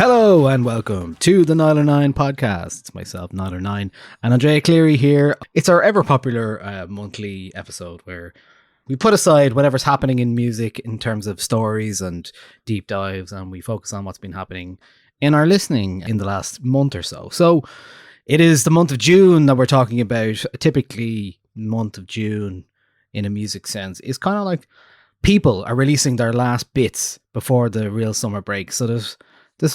Hello and welcome to the Niall and Andrea podcast. It's myself, Niall and Andrea, and Andrea Cleary here. It's our ever popular monthly episode where we put aside whatever's happening in music in terms of stories and deep dives, and we focus on what's been happening in our listening in the last month or so. So it is the month of June that we're talking about. Typically, month of June in a music sense is kind of like people are releasing their last bits before the real summer break. So there's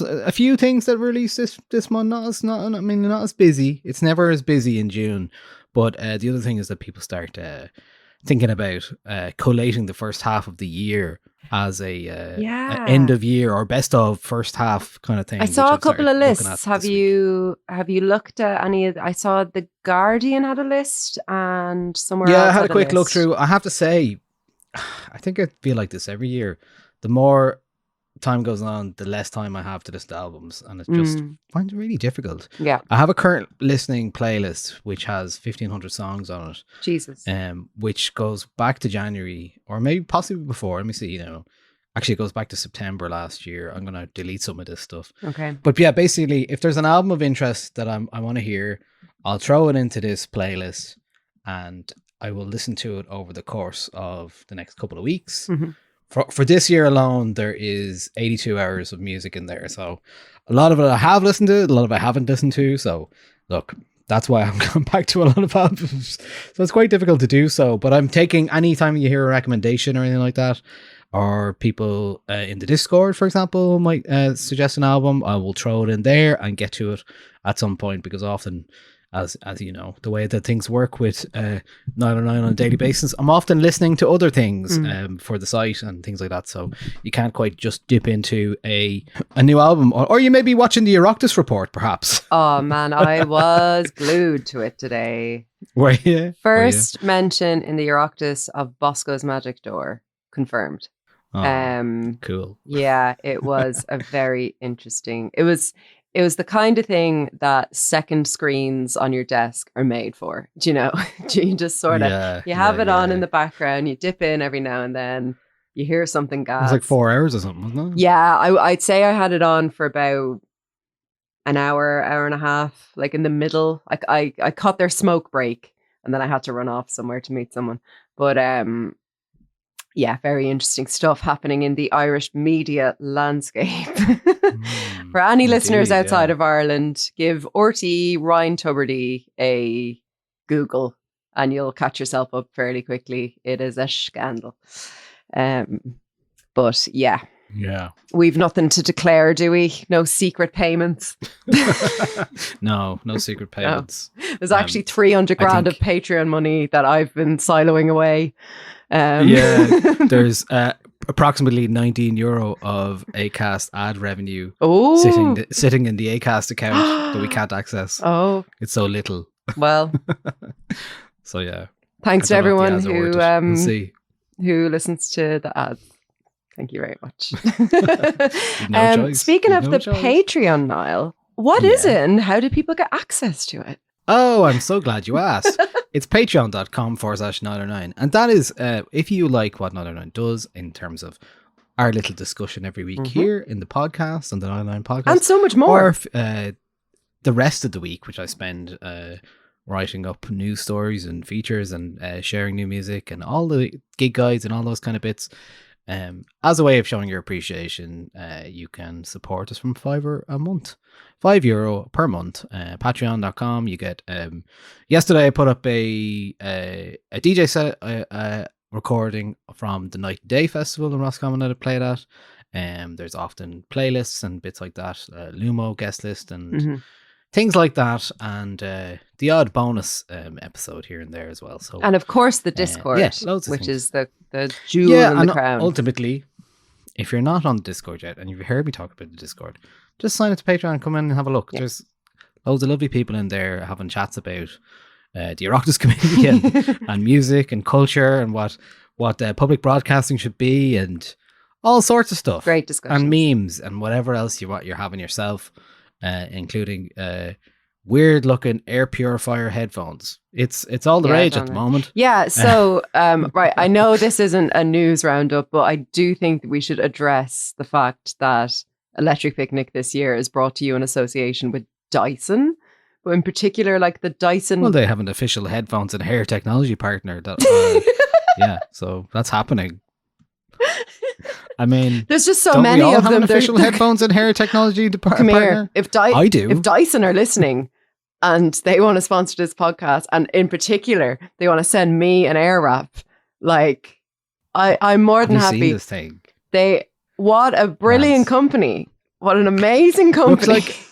a few things that released this month. Not as busy. It's never as busy in June. But the other thing is that people start thinking about collating the first half of the year as a end of year or best of first half kind of thing. I saw a couple of lists. Have you looked at any of? I saw The Guardian had a list and somewhere else. Yeah, I had a quick look through. I have to say, I think I feel like this every year. The more time goes on, the less time I have to listen to albums, and it just finds it really difficult. Yeah, I have a current listening playlist which has 1,500 songs on it. Jesus. Which goes back to January or maybe possibly before. Let me see. Actually, it goes back to September last year. I'm gonna delete some of this stuff. Okay. But yeah, basically, if there's an album of interest that I want to hear, I'll throw it into this playlist, and I will listen to it over the course of the next couple of weeks. Mm-hmm. For this year alone, there is 82 hours of music in there. So a lot of it I have listened to, a lot of it I haven't listened to. So look, that's why I'm going back to a lot of albums. So it's quite difficult to do so. But I'm taking, anytime you hear a recommendation or anything like that, or people in the Discord, for example, might suggest an album, I will throw it in there and get to it at some point, because often, as you know, the way that things work with 909 on a daily basis, I'm often listening to other things for the site and things like that. So you can't quite just dip into a new album, or you may be watching the Oireachtas report, perhaps. Oh man, I was glued to it today. Were you? First mention in the Oireachtas of Bosco's Magic Door confirmed. Oh, cool. Yeah, it was a very interesting. It was the kind of thing that second screens on your desk are made for. Do you know? You just sort of, you have it on in the background, you dip in every now and then, you hear something gas. It was like 4 hours or something, wasn't it? Yeah, I'd say I had it on for about an hour and a half, like in the middle. I caught their smoke break and then I had to run off somewhere to meet someone. But yeah, very interesting stuff happening in the Irish media landscape. For any listeners outside of Ireland, give RTE Ryan Tubridy a Google and you'll catch yourself up fairly quickly. It is a scandal. But yeah. Yeah. We've nothing to declare, do we? No secret payments. No secret payments. No. There's actually 300 grand of Patreon money that I've been siloing away. There's approximately €19 of Acast ad revenue sitting in the Acast account that we can't access. Oh, it's so little. Well, so yeah. Thanks to everyone who listens to the ads. Thank you very much. Speaking of the Patreon, Niall, what is it and how do people get access to it? Oh, I'm so glad you asked. It's patreon.com/909. And that is, if you like what 909 does in terms of our little discussion every week here in the podcast, and the 909 podcast. And so much more. Or the rest of the week, which I spend writing up news stories and features and sharing new music and all the gig guides and all those kind of bits. As a way of showing your appreciation, you can support us from €5 a month. €5 per month. Patreon.com. You get. Yesterday I put up a DJ set recording from the Night and Day Festival in Roscommon that I played at. There's often playlists and bits like that. Lumo guest list and things like that, and the odd bonus episode here and there as well. So, and of course the Discord, which is the jewel in the crown. Ultimately, if you're not on the Discord yet and you've heard me talk about the Discord, just sign up to Patreon and come in and have a look. There's loads of lovely people in there having chats about the Oireachtas community and music and culture and what public broadcasting should be and all sorts of stuff. Great discussion. And memes and whatever else you're having yourself. Including weird looking air purifier headphones. It's all the rage at the moment. Yeah. So, right. I know this isn't a news roundup, but I do think that we should address the fact that Electric Picnic this year is brought to you in association with Dyson, but in particular, like the Dyson. Well, they have an official headphones and hair technology partner. That, yeah, so that's happening. I mean, there's just so many of them. An official headphones and hair technology partner. I do. If Dyson are listening and they want to sponsor this podcast, and in particular, they want to send me an air wrap, like I'm more than happy. Seen this thing? What a brilliant company! What an amazing company! Looks like,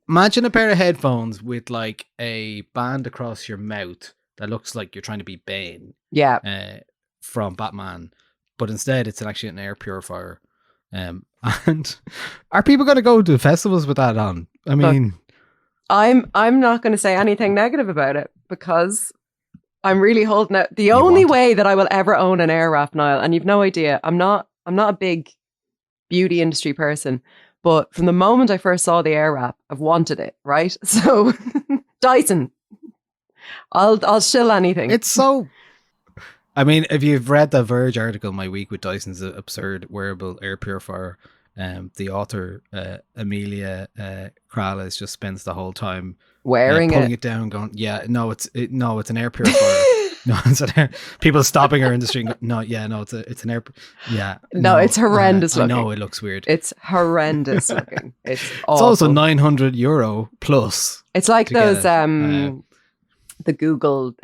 imagine a pair of headphones with like a band across your mouth that looks like you're trying to be Bane. Yeah. From Batman, but instead it's actually an air purifier. And are people going to go to festivals with that on? I mean, look, I'm not going to say anything negative about it because I'm really holding out. The only way that I will ever own an air wrap, Niall, and you've no idea, I'm not a big beauty industry person, but from the moment I first saw the air wrap, I've wanted it, right? So Dyson, I'll shill anything. It's so, I mean, if you've read the Verge article, My Week with Dyson's Absurd Wearable Air Purifier, the author, Amelia Krale, just spends the whole time wearing pulling it down, going, yeah, no, it's an air purifier. No, it's an air. People stopping our industry. It's an air. Yeah, no, it's horrendous looking. I know it looks weird. It's horrendous looking. It's awful. It's also €900 plus. It's like those the Google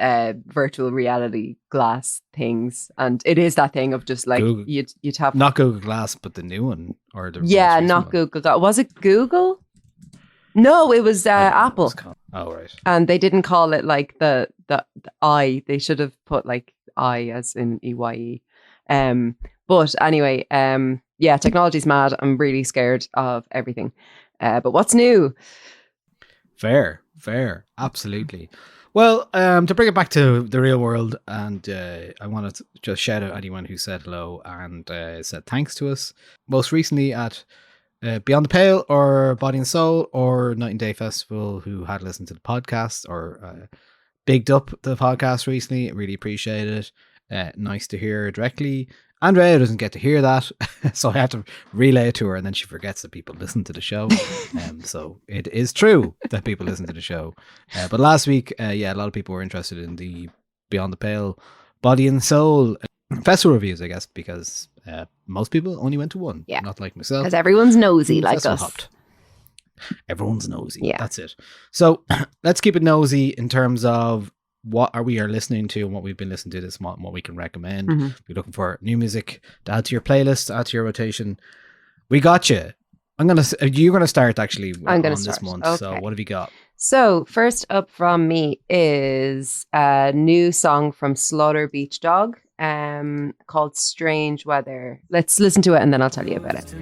virtual reality glass things, and it is that thing of just like Google, you'd have not Google Glass, but the new one or the not Google Glass. Was it Google? No, it was Apple. Oh, right. And they didn't call it like the I. They should have put like I as in EYE. But anyway, yeah, technology's mad. I'm really scared of everything. But what's new? Fair. Absolutely. Well, to bring it back to the real world, and I want to just shout out anyone who said hello and said thanks to us. Most recently at Beyond the Pale or Body and Soul or Night and Day Festival, who had listened to the podcast or bigged up the podcast recently. Really appreciate it. Nice to hear directly. Andrea doesn't get to hear that, so I have to relay it to her, and then she forgets that people listen to the show. So it is true that people listen to the show. But last week, a lot of people were interested in the Beyond the Pale Body and Soul festival reviews, I guess, because most people only went to one. Yeah. Not like myself. Because everyone's nosy like us. Hopped. Everyone's nosy. Yeah. That's it. So let's keep it nosy in terms of what we are listening to and what we've been listening to this month and what we can recommend. Mm-hmm. We're looking for new music to add to your playlist, add to your rotation. We got you. You're gonna start actually on this month. Okay. So what have you got? So first up from me is a new song from Slaughter Beach Dog, called Strange Weather. Let's listen to it and then I'll tell you about it.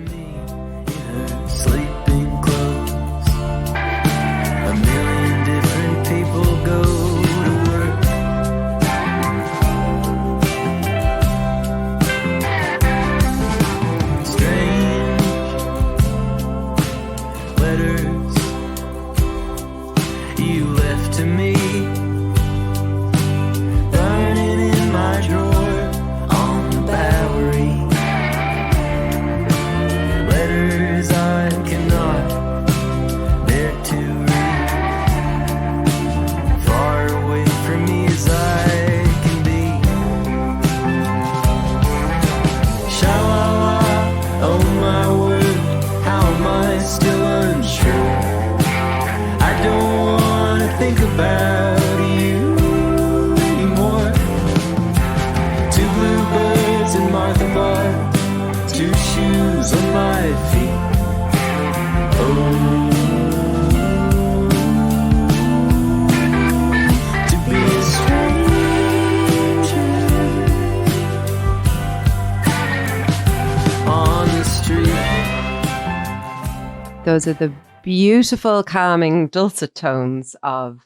Those are the beautiful, calming, dulcet tones of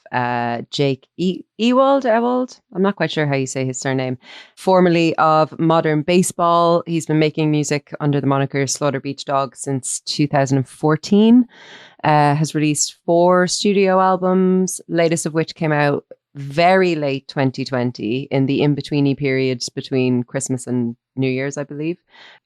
Jake Ewald. I'm not quite sure how you say his surname. Formerly of Modern Baseball. He's been making music under the moniker Slaughter Beach Dog since 2014. Has released 4 studio albums, latest of which came out very late 2020, in the in-betweeny periods between Christmas and New Year's, I believe,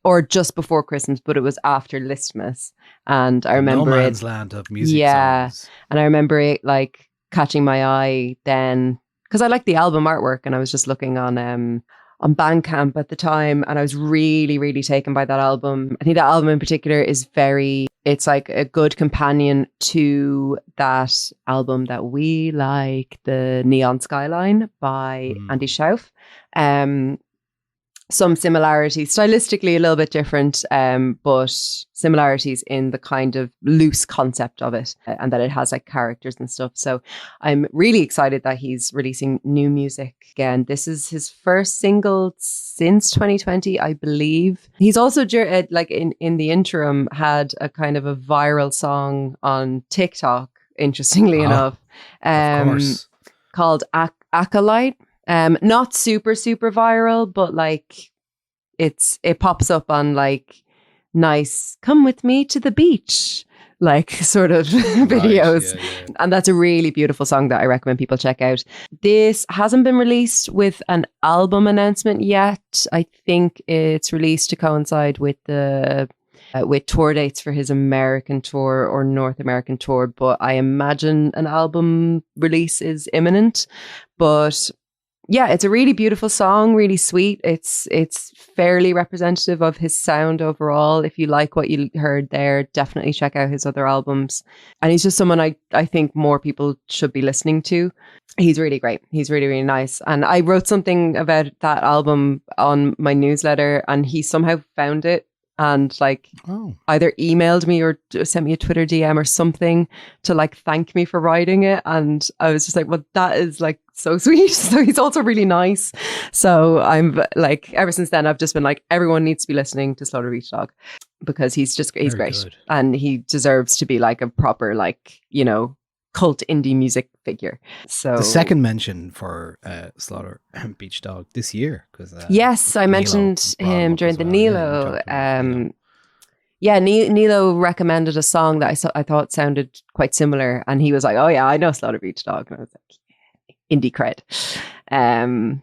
or just before Christmas, but it was after Listmas. And I No remember man's it. land of music Yeah. songs. And I remember it like catching my eye then, because I liked the album artwork, and I was just looking on Bandcamp at the time, and I was really, really taken by that album. I think that album in particular is it's like a good companion to that album that we like, the Neon Skyline by Andy Schauf. Some similarities, stylistically a little bit different, but similarities in the kind of loose concept of it, and that it has like characters and stuff. So I'm really excited that he's releasing new music again. This is his first single since 2020, I believe. He's also like in the interim had a kind of a viral song on TikTok, interestingly enough, Of course. called Acolyte. Not super, super viral, but like it pops up on like nice, come with me to the beach, like sort of videos. Yeah. And that's a really beautiful song that I recommend people check out. This hasn't been released with an album announcement yet. I think it's released to coincide with with tour dates for his American tour or North American tour, but I imagine an album release is imminent. But yeah, it's a really beautiful song, really sweet. It's fairly representative of his sound overall. If you like what you heard there, definitely check out his other albums. And he's just someone I think more people should be listening to. He's really great. He's really, really nice. And I wrote something about that album on my newsletter, and he somehow found it and like either emailed me or sent me a Twitter DM or something to like thank me for writing it. And I was just like, well, that is like so sweet. So he's also really nice. So I'm like, ever since then, I've just been like, everyone needs to be listening to Slaughter Beach Dog, because he's great. Good. And he deserves to be like a proper, like, you know, cult indie music figure. So the second mention for Slaughter Beach Dog this year, because yes, I mentioned him during the Nilo. Nilo recommended a song that I thought sounded quite similar, and he was like, "Oh yeah, I know Slaughter Beach Dog," and I was like, "Indie cred."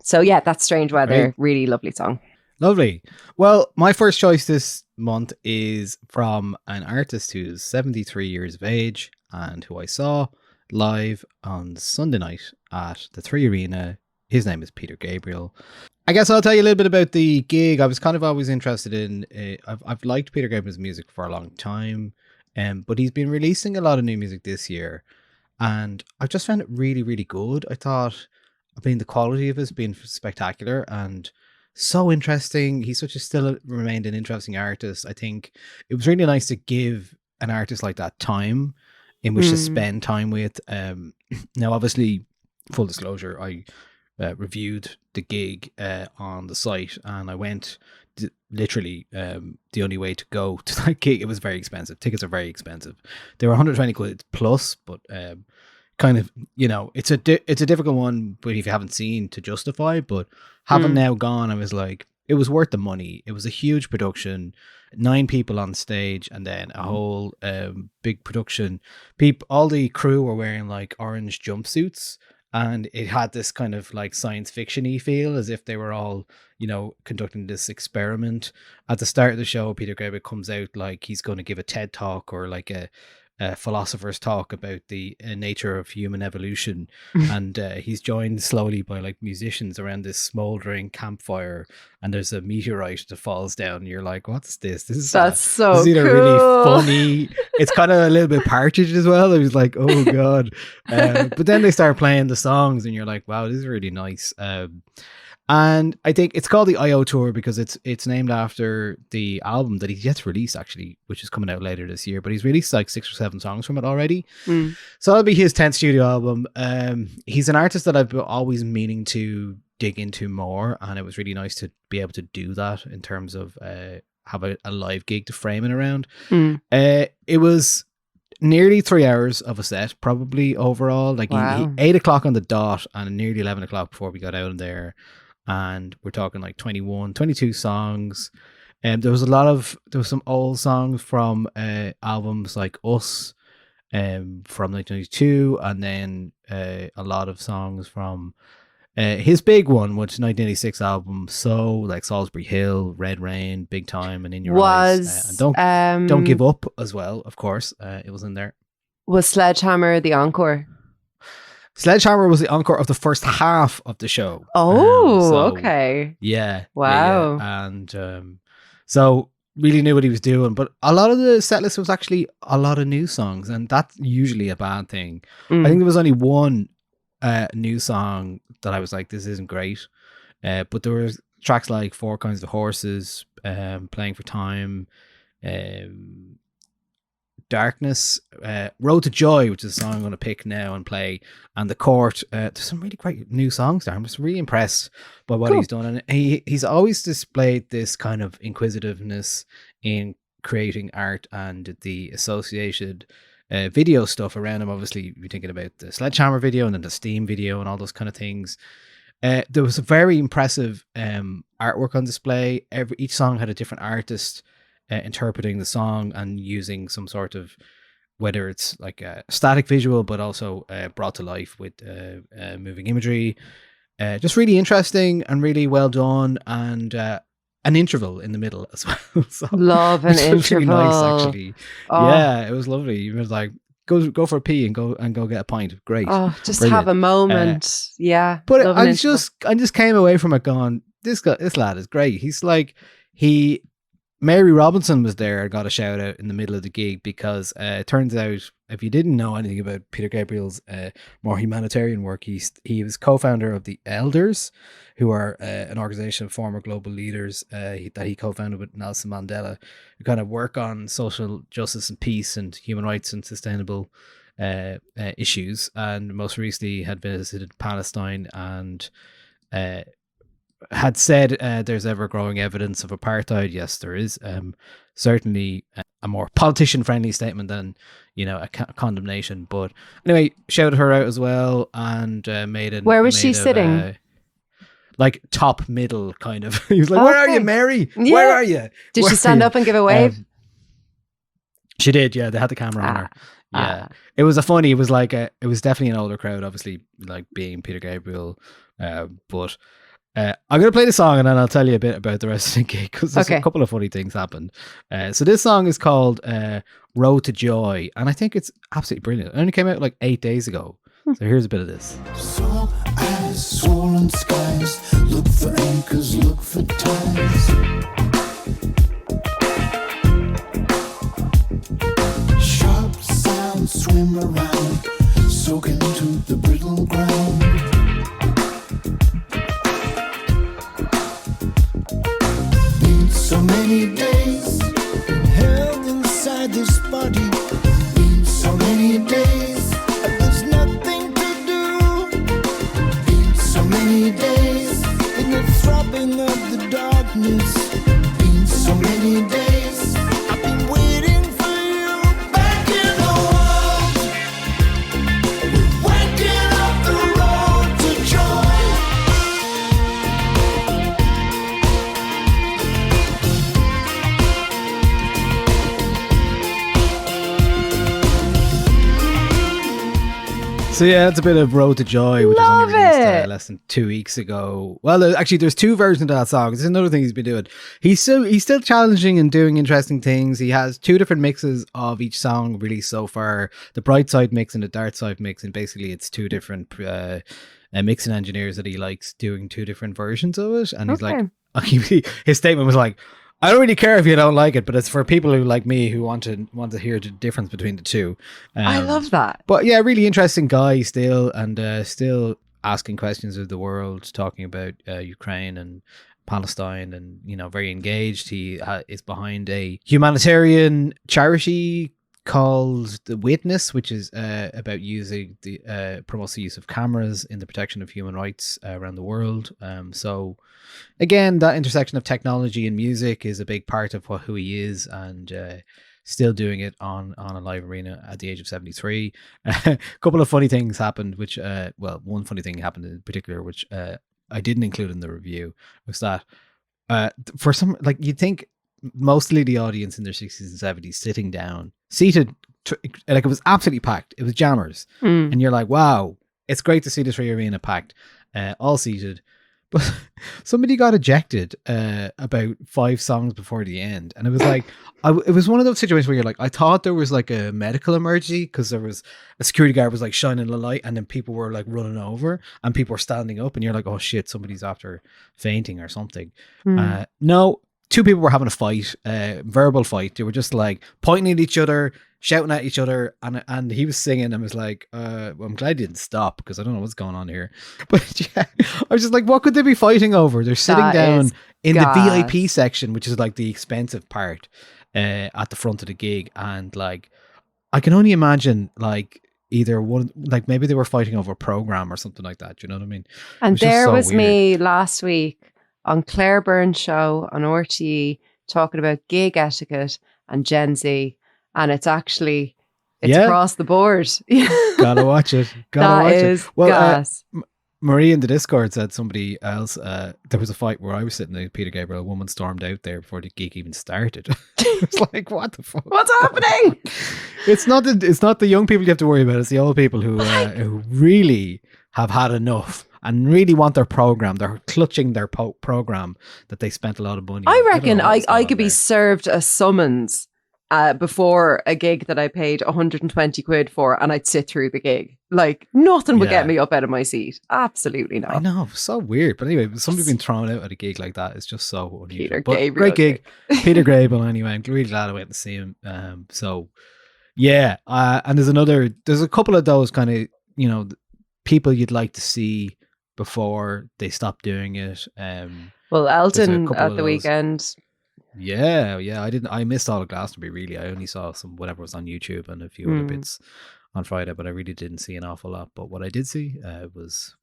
So yeah, that's Strange Weather. Right. Really lovely song. Lovely. Well, my first choice this month is from an artist who's 73 years of age and who I saw live on Sunday night at the 3 Arena. His name is Peter Gabriel. I guess I'll tell you a little bit about the gig. I was kind of always interested in, I've liked Peter Gabriel's music for a long time, but he's been releasing a lot of new music this year, and I've just found it really, really good. The quality of it has been spectacular and so interesting. He's still remained an interesting artist. I think it was really nice to give an artist like that time in which to spend time with. Now, obviously, full disclosure, I reviewed the gig on the site, and I went literally the only way to go to that gig. It was very expensive. Tickets are very expensive. They were 120 quid plus, but kind of, you know, it's a difficult one, but if you haven't seen, to justify. But having now gone, I was like, it was worth the money. It was a huge production, 9 people on stage, and then a whole big production. All the crew were wearing like orange jumpsuits, and it had this kind of like science fiction-y feel, as if they were all, you know, conducting this experiment. At the start of the show, Peter Gabriel comes out like he's going to give a TED talk or like a philosopher's talk about the nature of human evolution, and he's joined slowly by like musicians around this smoldering campfire, and there's a meteorite that falls down, and you're like, what's this? That's so either cool. Really funny. It's kind of a little bit Partridge as well. It was like, oh god. But then they start playing the songs, and you're like, wow, this is really nice. And I think it's called the I.O. Tour because it's named after the album that he's yet to release, actually, which is coming out later this year. But he's released like 6 or 7 songs from it already. So that'll be his 10th studio album. He's an artist that I've always meaning to dig into more, and it was really nice to be able to do that in terms of have a live gig to frame it around. It was nearly 3 hours of a set, probably overall. Like wow. he 8 o'clock on the dot, and nearly 11 o'clock before we got out of there. And we're talking like 22 songs. And there was some old songs from albums like Us, from 1992, and then a lot of songs from his big one, which 1986 album, So, like Salisbury Hill, Red Rain, Big Time, and In Your Eyes, and Don't Give Up as well. Of course, it was in there. Was Sledgehammer the encore? Sledgehammer was the encore of the first half of the show. Okay. Yeah. Wow. Yeah. And so really knew what he was doing. But a lot of the set list was actually a lot of new songs, and that's usually a bad thing. I think there was only one new song that I was like, this isn't great. But there were tracks like Four Kinds of Horses, Playing for Time, Darkness, Road to Joy, which is a song I'm going to pick now and play, and The Court. There's some really great new songs there. I'm just really impressed by what he's done, and he's always displayed this kind of inquisitiveness in creating art and the associated video stuff around him. Obviously, you're thinking about the Sledgehammer video and then the Steam video and all those kind of things. There was a very impressive artwork on display. Each song had a different artist interpreting the song and using some sort of, whether it's like a static visual but also brought to life with moving imagery. Just really interesting and really well done, and an interval in the middle as well. So, love an interval. Really nice, actually. Yeah, it was lovely. It was like, go for a pee and go get a pint. Great. Just brilliant. have a moment. Yeah. But I just came away from it going, this lad is great. He's like, Mary Robinson was there and got a shout out in the middle of the gig, because it turns out, if you didn't know anything about Peter Gabriel's more humanitarian work, he was co-founder of the Elders, who are an organization of former global leaders that he co-founded with Nelson Mandela, who kind of work on social justice and peace and human rights and sustainable issues. And most recently had visited Palestine and had said there's ever growing evidence of apartheid. Yes, there is. Certainly a more politician friendly statement than, a condemnation. But anyway, shouted her out as well, and where was she sitting? Like top middle, kind of. He was like, "Where are you, Mary? Yeah. Where are you?" Did she stand up and give a wave? She did. Yeah, they had the camera on her. Yeah, it was it was like it was definitely an older crowd, obviously, like being Peter Gabriel, but. I'm going to play the song and then I'll tell you a bit about the rest of the gig, because there's a couple of funny things happened. So this song is called Road to Joy, and I think it's absolutely brilliant. It only came out like 8 days ago. So here's a bit of this. So as swollen skies, look for anchors, look for ties. Sharp sounds swim around, soak into the brittle ground. So many days been held inside this body. Been so many days there's nothing to do. Been so many days in the throbbing of the darkness. Been so many days I've been waiting for you back in the world. We're waking up the road to joy. So yeah, it's a bit of Road to Joy, which was only released less than 2 weeks ago. Well, actually, there's two versions of that song. This is another thing he's been doing. He's still challenging and doing interesting things. He has two different mixes of each song released so far: the Bright Side mix and the Dark Side mix. And basically, it's two different mixing engineers that he likes doing two different versions of it. And he's like, his statement was like, I don't really care if you don't like it, but it's for people who like me who want to hear the difference between the two. I love that. But yeah, really interesting guy still, and still asking questions of the world, talking about Ukraine and Palestine, and very engaged. He is behind a humanitarian charity called The Witness, which is about using promotes the use of cameras in the protection of human rights around the world. So again, that intersection of technology and music is a big part of who he is, and still doing it on a live arena at the age of 73. A couple of funny things happened, which one funny thing happened in particular, which I didn't include in the review, was that for some, like, you'd think mostly the audience in their 60s and 70s seated like it was absolutely packed. It was jammers, Mm. and you're like, wow, it's great to see this arena packed, all seated. But somebody got ejected about 5 songs before the end, and it was like, it was one of those situations where you're like, I thought there was like a medical emergency because there was a security guard was like shining a light, and then people were like running over, and people were standing up, and you're like, oh shit, somebody's after fainting or something. No, 2 people were having a fight, verbal fight. They were just like pointing at each other, shouting at each other, and he was singing and was like, well, I'm glad he didn't stop because I don't know what's going on here. But yeah, I was just like, what could they be fighting over? They're sitting That down is in gas. the VIP section, which is like the expensive part at the front of the gig, and like I can only imagine like either one, like maybe they were fighting over a program or something like that. Do you know what I mean? And was just there so was weird. me last week on Claire Byrne's show on RTE talking about gig etiquette and Gen Z. And it's Yeah. across the board. Gotta watch it. Gotta watch That is it. Well, gas. Marie in the Discord said somebody else, there was a fight where I was sitting there with Peter Gabriel, a woman stormed out there before the gig even started. It's like, what the fuck? What's happening? It's not the young people you have to worry about, it's the old people who really have had enough and really want their program. They're clutching their program that they spent a lot of money on. I reckon don't know what's I going could on be there. served a summons before a gig that I paid 120 quid for, and I'd sit through the gig. Like nothing would Yeah. get me up out of my seat. Absolutely I not. know, so weird. But anyway, somebody being thrown out at a gig like that is just so unusual. Peter But Gabriel great gig. Peter Gabriel anyway. I'm really glad I went to see him. So yeah, and there's a couple of those kind of, you know, people you'd like to see before they stop doing it. Well, Elton couple at of the those. weekend. Yeah, I missed all of Glastonbury really. I only saw whatever was on YouTube and a few other bits on Friday, but I really didn't see an awful lot. But what I did see was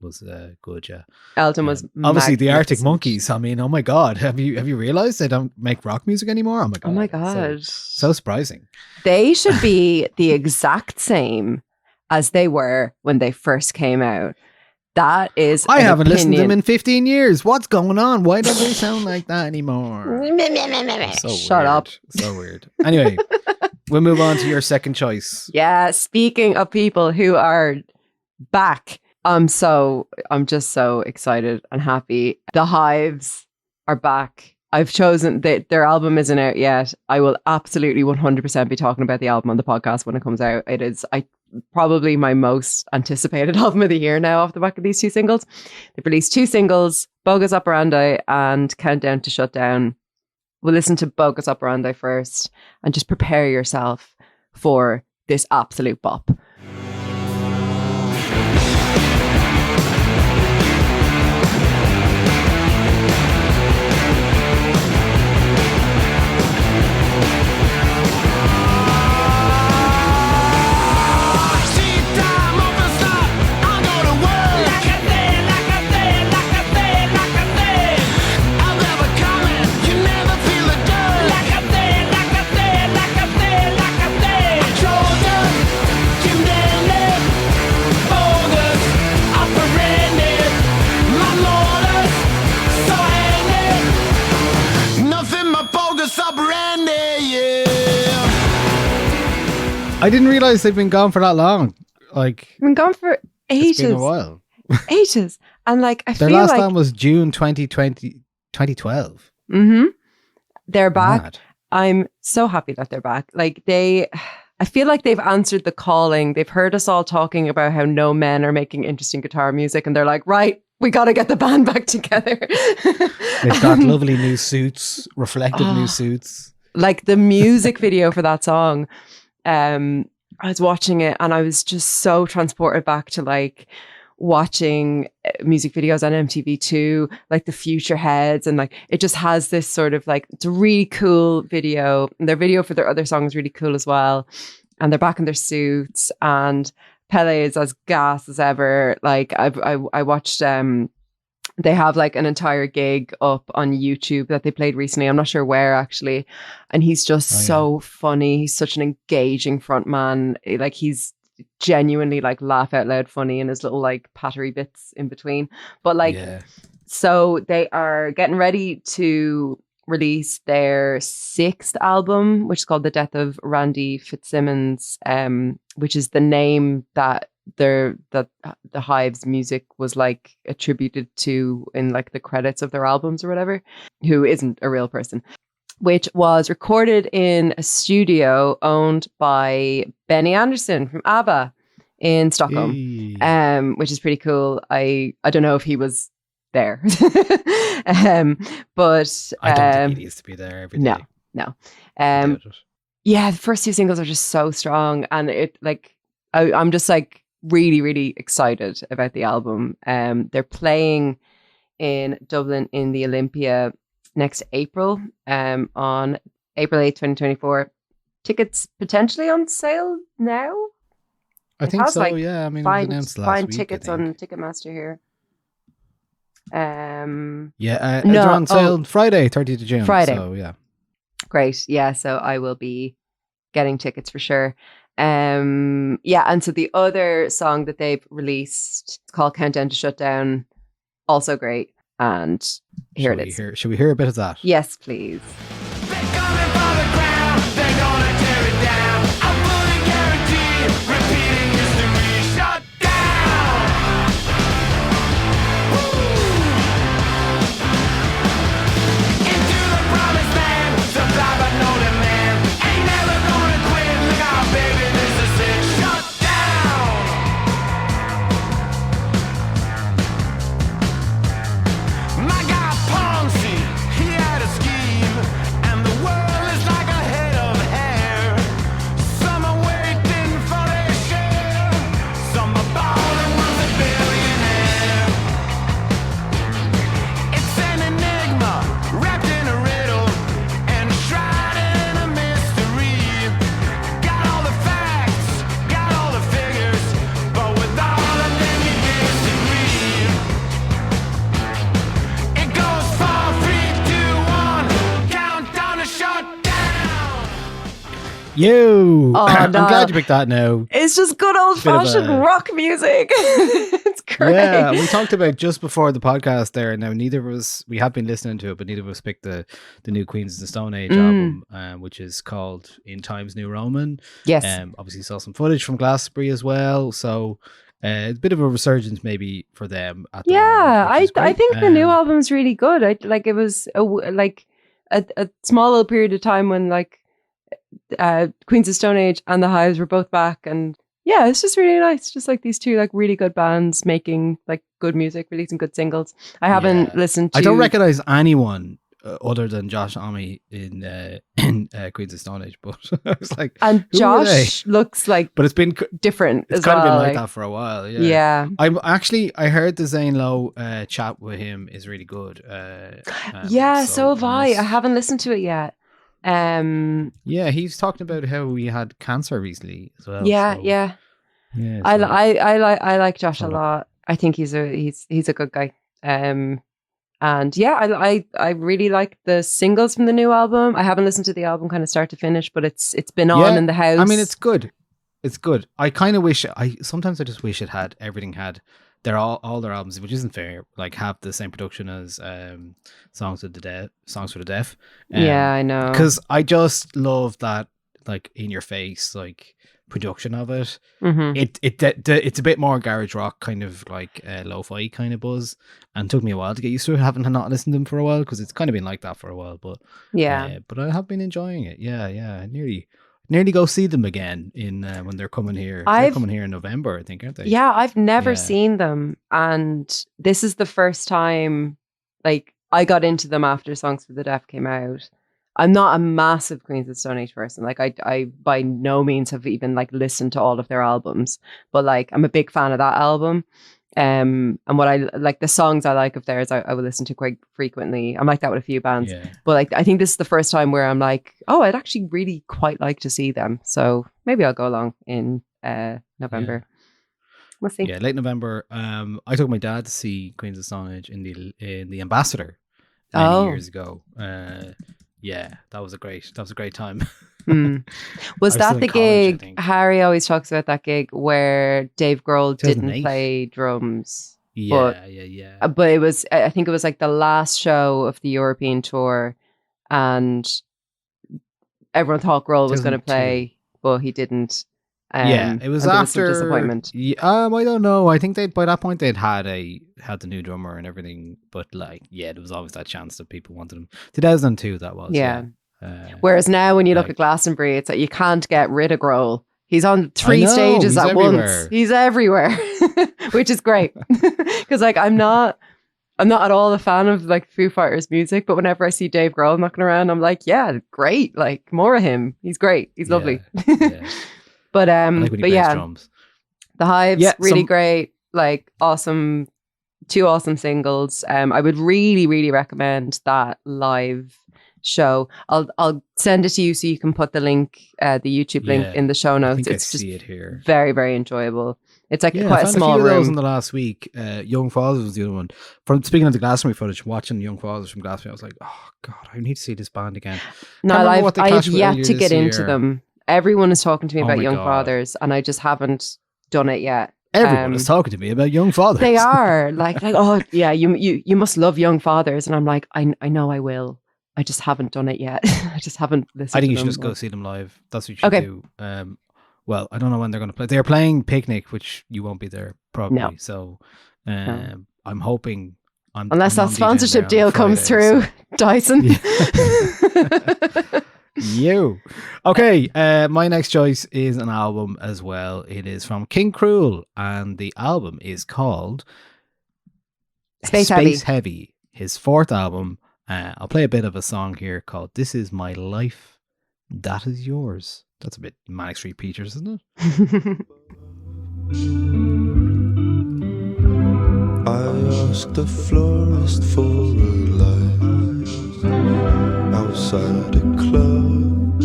good. Yeah, Elton was obviously the Arctic magnificent. Monkeys. I mean, oh my god, have you realized they don't make rock music anymore? Oh my god! Oh my god. so surprising. They should be the exact same as they were when they first came out. That is I an haven't listened to them opinion. in 15 years. What's going on? Why don't they sound like that anymore? So Shut weird. up. So weird. Anyway, we'll move on to your second choice. Yeah, speaking of people who are back, I'm just so excited and happy. The Hives are back. I've chosen their album isn't out yet. I will absolutely 100% be talking about the album on the podcast when it comes out. It is probably my most anticipated album of the year now off the back of these 2 singles. They've released 2 singles, Bogus Operandi and Countdown to Shutdown. We'll listen to Bogus Operandi first and just prepare yourself for this absolute bop. I didn't realize they've been gone for that long. Like, I've been gone for it's been a ages. while. Ages. And like, I Their feel last like album was June 2012. they're back. Mad. I'm so happy that they're back. Like I feel like they've answered the calling. They've heard us all talking about how no men are making interesting guitar music. And they're like, right, we got to get the band back together. They've got lovely new suits, reflective new suits. Like the music video for that song. I was watching it and I was just so transported back to like watching music videos on MTV2, like the Future Heads, and like it just has this sort of like, it's a really cool video. And their video for their other song is really cool as well. And they're back in their suits and Pele is as gas as ever. Like I watched they have like an entire gig up on YouTube that they played recently. I'm not sure where actually. And he's just so funny. He's such an engaging front man. Like he's genuinely like laugh out loud funny in his little like pattery bits in between. But like, so they are getting ready to released their 6th album, which is called The Death of Randy Fitzsimmons, which is the name that the Hives music was like attributed to in like the credits of their albums or whatever, who isn't a real person, which was recorded in a studio owned by Benny Andersson from ABBA in Stockholm, which is pretty cool. I don't know if he was there, but I don't think he needs to be there every day. No. Yeah, the first 2 singles are just so strong, and it like I'm just like really, really excited about the album. They're playing in Dublin in the Olympia next April, on April 8th, 2024. Tickets potentially on sale now. I think so. Yeah, I mean, it was announced last week. Tickets on Ticketmaster here. They're on sale Friday, 30th of June. Friday. So yeah, great. Yeah, so I will be getting tickets for sure. And so the other song that they've released, it's called Countdown to Shutdown, also great. And here it is. Should we hear a bit of that? Yes, please. They're coming for the ground, they're gonna tear it down. I'm fully guaranteed, repeating history, shut down. Into the promised land, supply but no demand. Ain't never gonna quit, look out baby, this is it, shut down. My guy Ponzi, he had a scheme, and the world is like a head of hair. Some are waiting for their share, some are born and one's a billionaire. It's an enigma, wrapped in a riddle, enshrined in a mystery. Got all the facts, got all the figures, but with all of them you disagree. It goes 4, 3, 2, 1, countdown to shut down. I'm no. glad you picked that now. It's just good old-fashioned rock music. It's great. Yeah, we talked about just before the podcast there. Now, neither of us, we have been listening to it, but neither of us picked the new Queens of the Stone Age album, which is called In Times New Roman. Yes. Obviously saw some footage from Glastonbury as well. So it's a bit of a resurgence maybe for them. At the moment, which is I great. think the new album's really good. It was a small little period of time when like Queens of Stone Age and the Hives were both back, and yeah, it's just really nice. Just like these two like really good bands making like good music, releasing good singles. I haven't listened to. I don't recognize anyone other than Josh Homme in Queens of Stone Age, but I was like, and Josh looks like, but it's been different. It's as kind well, of been like that for a while. Yeah. I heard the Zane Lowe chat with him is really good. So have I. I haven't listened to it yet. He's talking about how he had cancer recently as well. Yeah. I like Josh a lot. I think he's a good guy. And yeah, I really like the singles from the new album. I haven't listened to the album kind of start to finish, but it's been on in the house. I mean, it's good. It's good. I kind of wish sometimes I just wish it had everything had all their albums, which isn't fair. Like have the same production as Songs for the Deaf. Yeah, I know. Because I just love that like in your face like production of it. It's a bit more garage rock kind of like lo-fi kind of buzz, and it took me a while to get used to it. Haven't not listened to them for a while because it's kind of been like that for a while. But but I have been enjoying it. Yeah. Nearly go see them again in when they're coming here. They're coming here in November, I think, aren't they? Yeah, I've never seen them, and this is the first time like I got into them after Songs for the Deaf came out. I'm not a massive Queens of Stone Age person. Like I by no means have even like listened to all of their albums, but like I'm a big fan of that album. And what I like, the songs I like of theirs, I will listen to quite frequently. I'm like that with a few bands, but like I think this is the first time where I'm like, oh, I'd actually really quite like to see them. So maybe I'll go along in November. We'll see. Yeah, late November. I took my dad to see Queens of Stone Age in the Ambassador many years ago. That was a great time. Was that the gig? Harry always talks about that gig where Dave Grohl didn't play drums. Yeah. But it was, I think it was like the last show of the European tour, and everyone thought Krule was going to 2002. play, but he didn't. Yeah, it was and there after some disappointment. I don't know. I think by that point they'd had the new drummer and everything, but like, yeah, there was always that chance that people wanted him. 2002, that was. Yeah. Yeah. Whereas now, when you look like- at Glastonbury, it's like you can't get rid of Krule. He's on I 3 know, stages he's at everywhere. once. He's everywhere, which is great. Because like I'm not at all a fan of like Foo Fighters music, but whenever I see Dave Grohl knocking around, I'm like, yeah, great. Like more of him. He's great. He's lovely. Yeah. But I like when he but plays yeah, drums. the Hives, Yeah, really some- great. Like awesome, 2 awesome singles. I would really, really recommend that live show. I'll send it to you so you can put the link, the YouTube link Yeah, in the show I notes. think I It's just see it here. very, very enjoyable. It's like Yeah, I quite a found small few of those in room. the last week. Young Fathers was the other one. From speaking of the Glastonbury footage, watching Young Fathers from Glastonbury, I was like, oh god, I need to see this band again. No, remember I've what they I have clashed with yet earlier to this get into year. them. Everyone is talking to me Oh about my Young God. Fathers, and I just haven't done it yet. Everyone is talking to me about Young Fathers. They are like oh yeah, you must love Young Fathers, and I'm like I know I will. I just haven't done it yet. I just haven't listened. I think to you should them. just go see them live. That's what you should Okay. do. Well, I don't know when they're going to play. They're playing Picnic, which you won't be there probably. No. So No. I'm hoping. Unless I'm that on DJing sponsorship there on deal comes Friday, through, Dyson. You. Okay, my next choice is an album as well. It is from King Krule, and the album is called Space Heavy, his 4th album. I'll play a bit of a song here called This Is My Life, That Is Yours. That's a bit Manic Street Preachers, isn't it? I asked the florist for a light outside a club.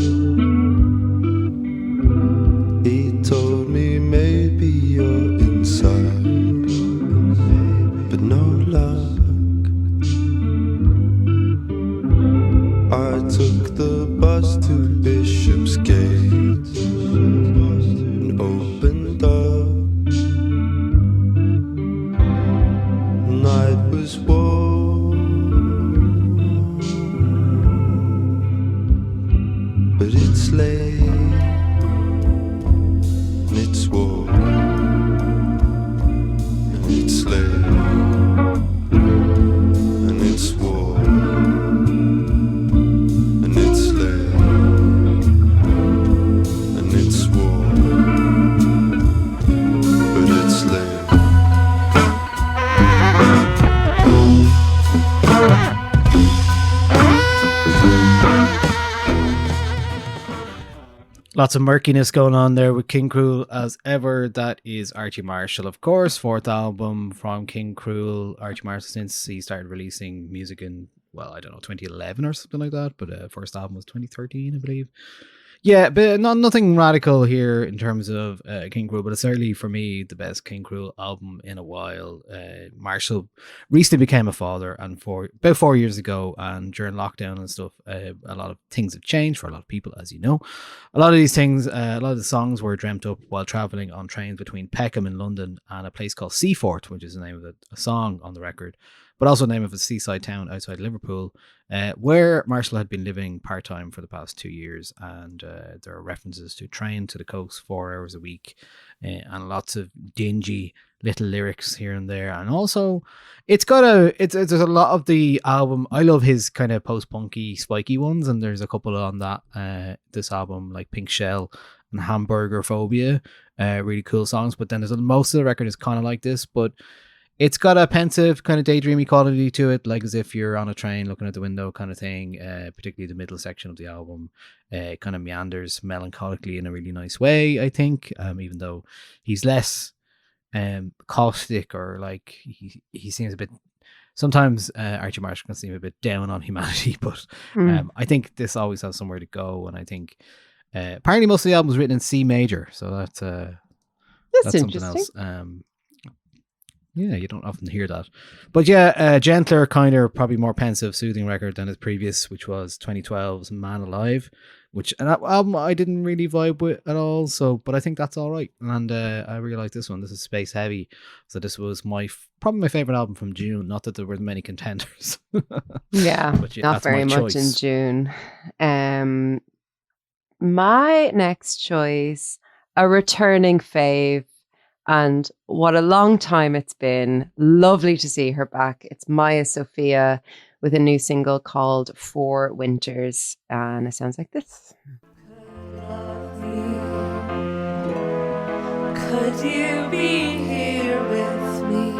He told me maybe you're inside, but no luck. I took the bus to Bishopsgate and opened up. Night was warm, but it's late and it's warm and it's late and it's warm and it's late and it's warm, but it's late. Lots of murkiness going on there with King Krule as ever. That is Archie Marshall, of course, 4th album from King Krule. Archie Marshall, since he started releasing music in, well, I don't know, 2011 or something like that, but first album was 2013, I believe. Yeah, but nothing radical here in terms of King Krule, but it's certainly for me the best King Krule album in a while. Marshall recently became a father, and about 4 years ago, and during lockdown and stuff, a lot of things have changed for a lot of people, as you know. A lot of these things, a lot of the songs were dreamt up while traveling on trains between Peckham in London and a place called Seafort, which is the name of a song on the record, but also the name of a seaside town outside Liverpool, where Marshall had been living part-time for the past 2 years. And there are references to train to the coast 4 hours a week, and lots of dingy little lyrics here and there. And also it's there's a lot of the album. I love his kind of post-punky spiky ones, and there's a couple on that this album, like Pink Shell and Hamburger Phobia, really cool songs. But then there's most of the record is kind of like this, but it's got a pensive kind of daydreamy quality to it, like as if you're on a train looking at the window kind of thing. Particularly the middle section of the album kind of meanders melancholically in a really nice way, I think, even though he's less caustic, or like he seems a bit, sometimes Archie Marshall can seem a bit down on humanity, but I think this always has somewhere to go. And I think apparently most of the album was written in C major, so that's something else. Yeah, you don't often hear that. But yeah, gentler, kinder, probably more pensive, soothing record than his previous, which was 2012's Man Alive. which an album I didn't really vibe with at all. So, but I think that's all right. And I really like this one. This is Space Heavy. So this was probably my favorite album from June. Not that there were many contenders. Yeah, But yeah, not that's very my much in choice. June. My next choice, a returning fave, and what a long time it's been. Lovely to see her back. It's Maija Sofia with a new single called 4 Winters, and it sounds like this. Could you be here with me?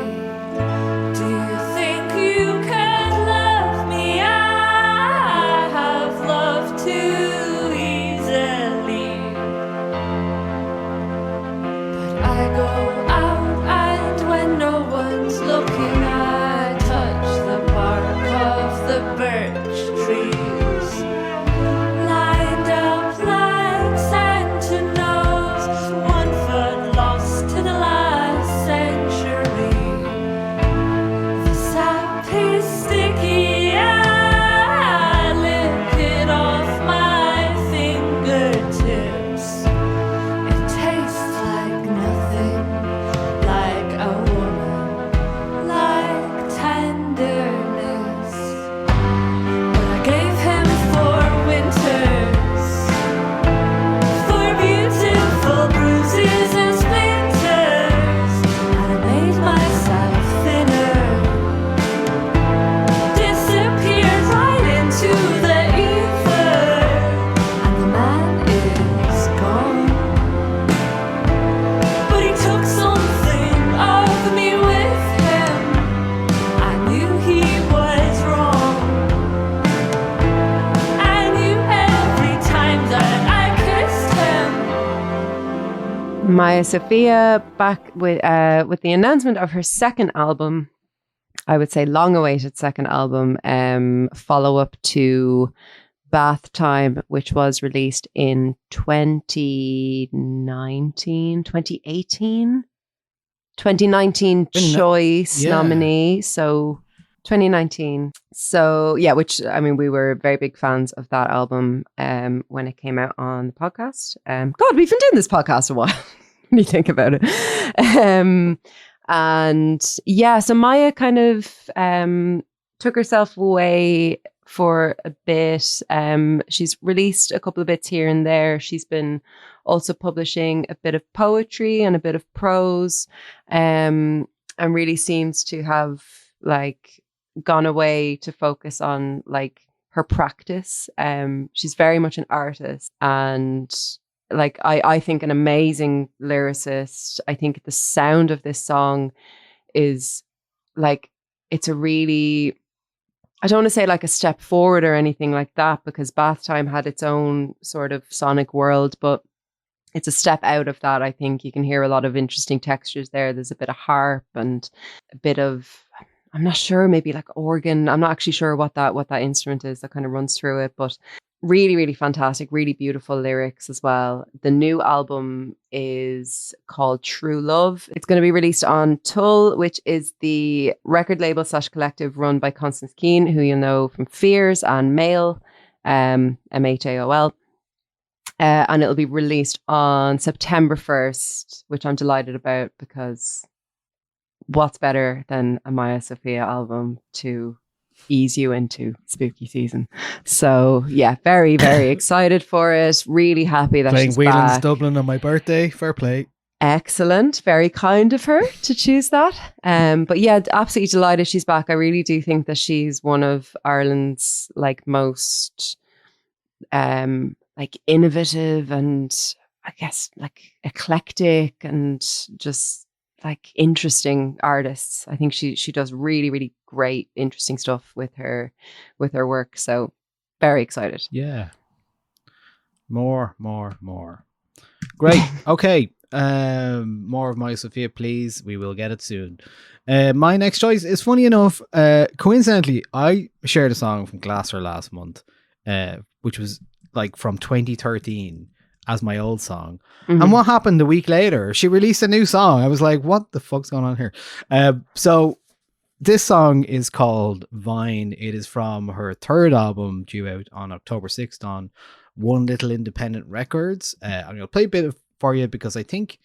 Do you think you can love me? I have loved too easily. But I go out and when no one's looking, I touch the bark of the birch trees. Lined up like sentinels, 1 foot lost to the last century. The sap is sticky, I lick it off my fingertips. It tastes like nothing, like a woman, like tenderness. But I gave him 4 winters, 4 beautiful bruises and splinters, and I made myself thinner. Disappeared right into the ether, and the man is gone. But he took something of me with him. I knew he was wrong. I knew every time that I kissed him. Maija Sofia back with the announcement of her second album. I would say long-awaited second album, follow-up to Bath Time, which was released in 2019, 2018, 2019 Choice yeah. nominee. So 2019. So yeah, which I mean, we were very big fans of that album when it came out on the podcast. God, we've been doing this podcast a while when you think about it. And yeah, so Maija kind of took herself away for a bit. She's released a couple of bits here and there. She's been also publishing a bit of poetry and a bit of prose, and really seems to have like gone away to focus on like her practice. She's very much an artist, and like I think an amazing lyricist. I think the sound of this song is like, it's a really, I don't want to say like a step forward or anything like that, because Bath Time had its own sort of sonic world, but it's a step out of that. I think you can hear a lot of interesting textures there. There's a bit of harp and a bit of, I'm not sure, maybe like organ. I'm not actually sure what that instrument is that kind of runs through it, but really, really fantastic, really beautiful lyrics as well. The new album is called True Love. It's going to be released on Tull, which is the record label / collective run by Constance Keane, who you'll know from Fears and Mail, MHAOL. And it'll be released on September 1st, which I'm delighted about, because what's better than a Maija Sofia album to ease you into spooky season? So yeah, very, very excited for it. Really happy that Playing she's Whelan's back. Dublin on my birthday. Fair play. Excellent. Very kind of her to choose that. But yeah, absolutely delighted she's back. I really do think that she's one of Ireland's like most like innovative and I guess like eclectic and just like interesting artists. I think she does really, really great, interesting stuff with her work. So very excited. Yeah. More. Great. Okay. More of Maija Sofia, please. We will get it soon. My next choice is, funny enough, coincidentally, I shared a song from Glasser last month, which was like from 2013 as my old song. Mm-hmm. And what happened a week later? She released a new song. I was like, what the fuck's going on here? So this song is called Vine. It is from her third album, due out on October 6th on One Little Independent Records. I'm going to play a bit for you because I think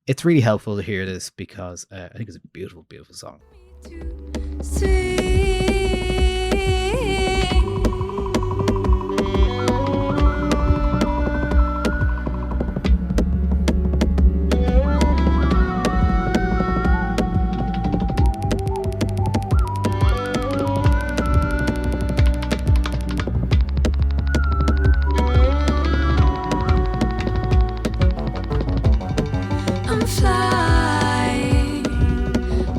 it's really helpful to hear this because I think it's a beautiful, beautiful song. I'm flying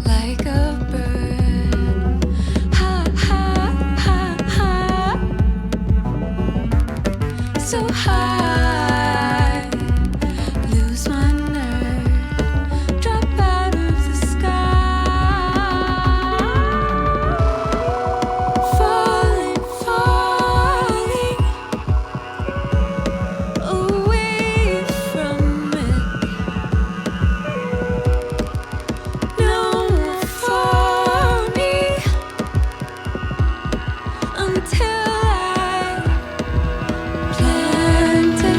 like a bird. Ha ha ha ha. So high, lose my nerve, drop out of the sky. Falling, falling away from it. No more for me until I plant it.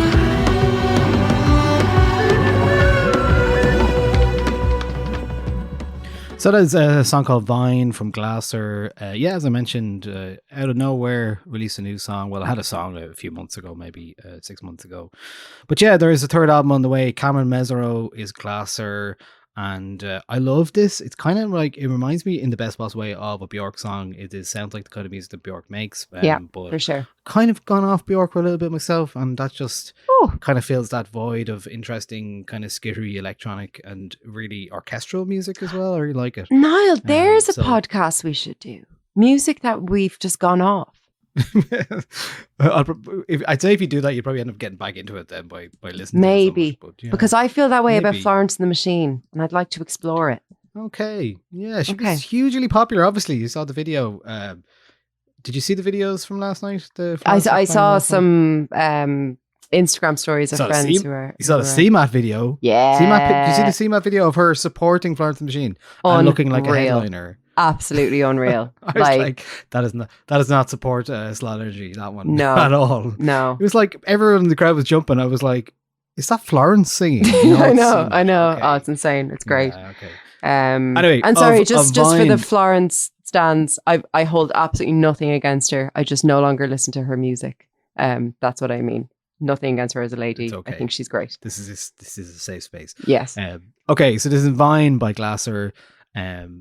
So there's a song called Vine from Glasser. Yeah, as I mentioned, out of nowhere, released a new song. Well, I had a song a few months ago, maybe 6 months ago. But yeah, there is a third album on the way. Cameron Mesereau is Glasser. And I love this. It's kind of like, it reminds me in the best possible way of a Bjork song. Sounds like the kind of music that Bjork makes. Yeah, but for sure. kind of gone off Bjork for a little bit myself. And that just Oh, kind of fills that void of interesting kind of skittery electronic and really orchestral music as well. I really like it. Niall, there's a so- podcast we should do. Music that we've just gone off. I'd say if you do that, you'd probably end up getting back into it then by listening Maybe. to it so much, but, yeah. Because I feel that way about Maybe. Florence and the Machine, and I'd like to explore it. Okay. Yeah, she Okay. was hugely popular. Obviously, you saw the video. Did you see the videos from last night? I saw some Instagram stories of Saw the friends C- who are. You saw the who are- CMAT video. Yeah. Did you see the CMAT video of her supporting Florence and the Machine and looking like a Unreal. headliner? Absolutely unreal. I was like, that is not support Slot Energy, that one. No. At all. no. It was like everyone in the crowd was jumping. I was like, is that Florence singing? No, I it's know. CMAT. Okay. Oh, it's insane. It's great. Yeah, okay. Anyway, and sorry, just for the Vine- Florence stands, I hold absolutely nothing against her. I just no longer listen to her music. That's what I mean. Nothing against her as a lady. It's okay. I think she's great. This is a safe space. Yes. Okay, so this is Vine by Glasser.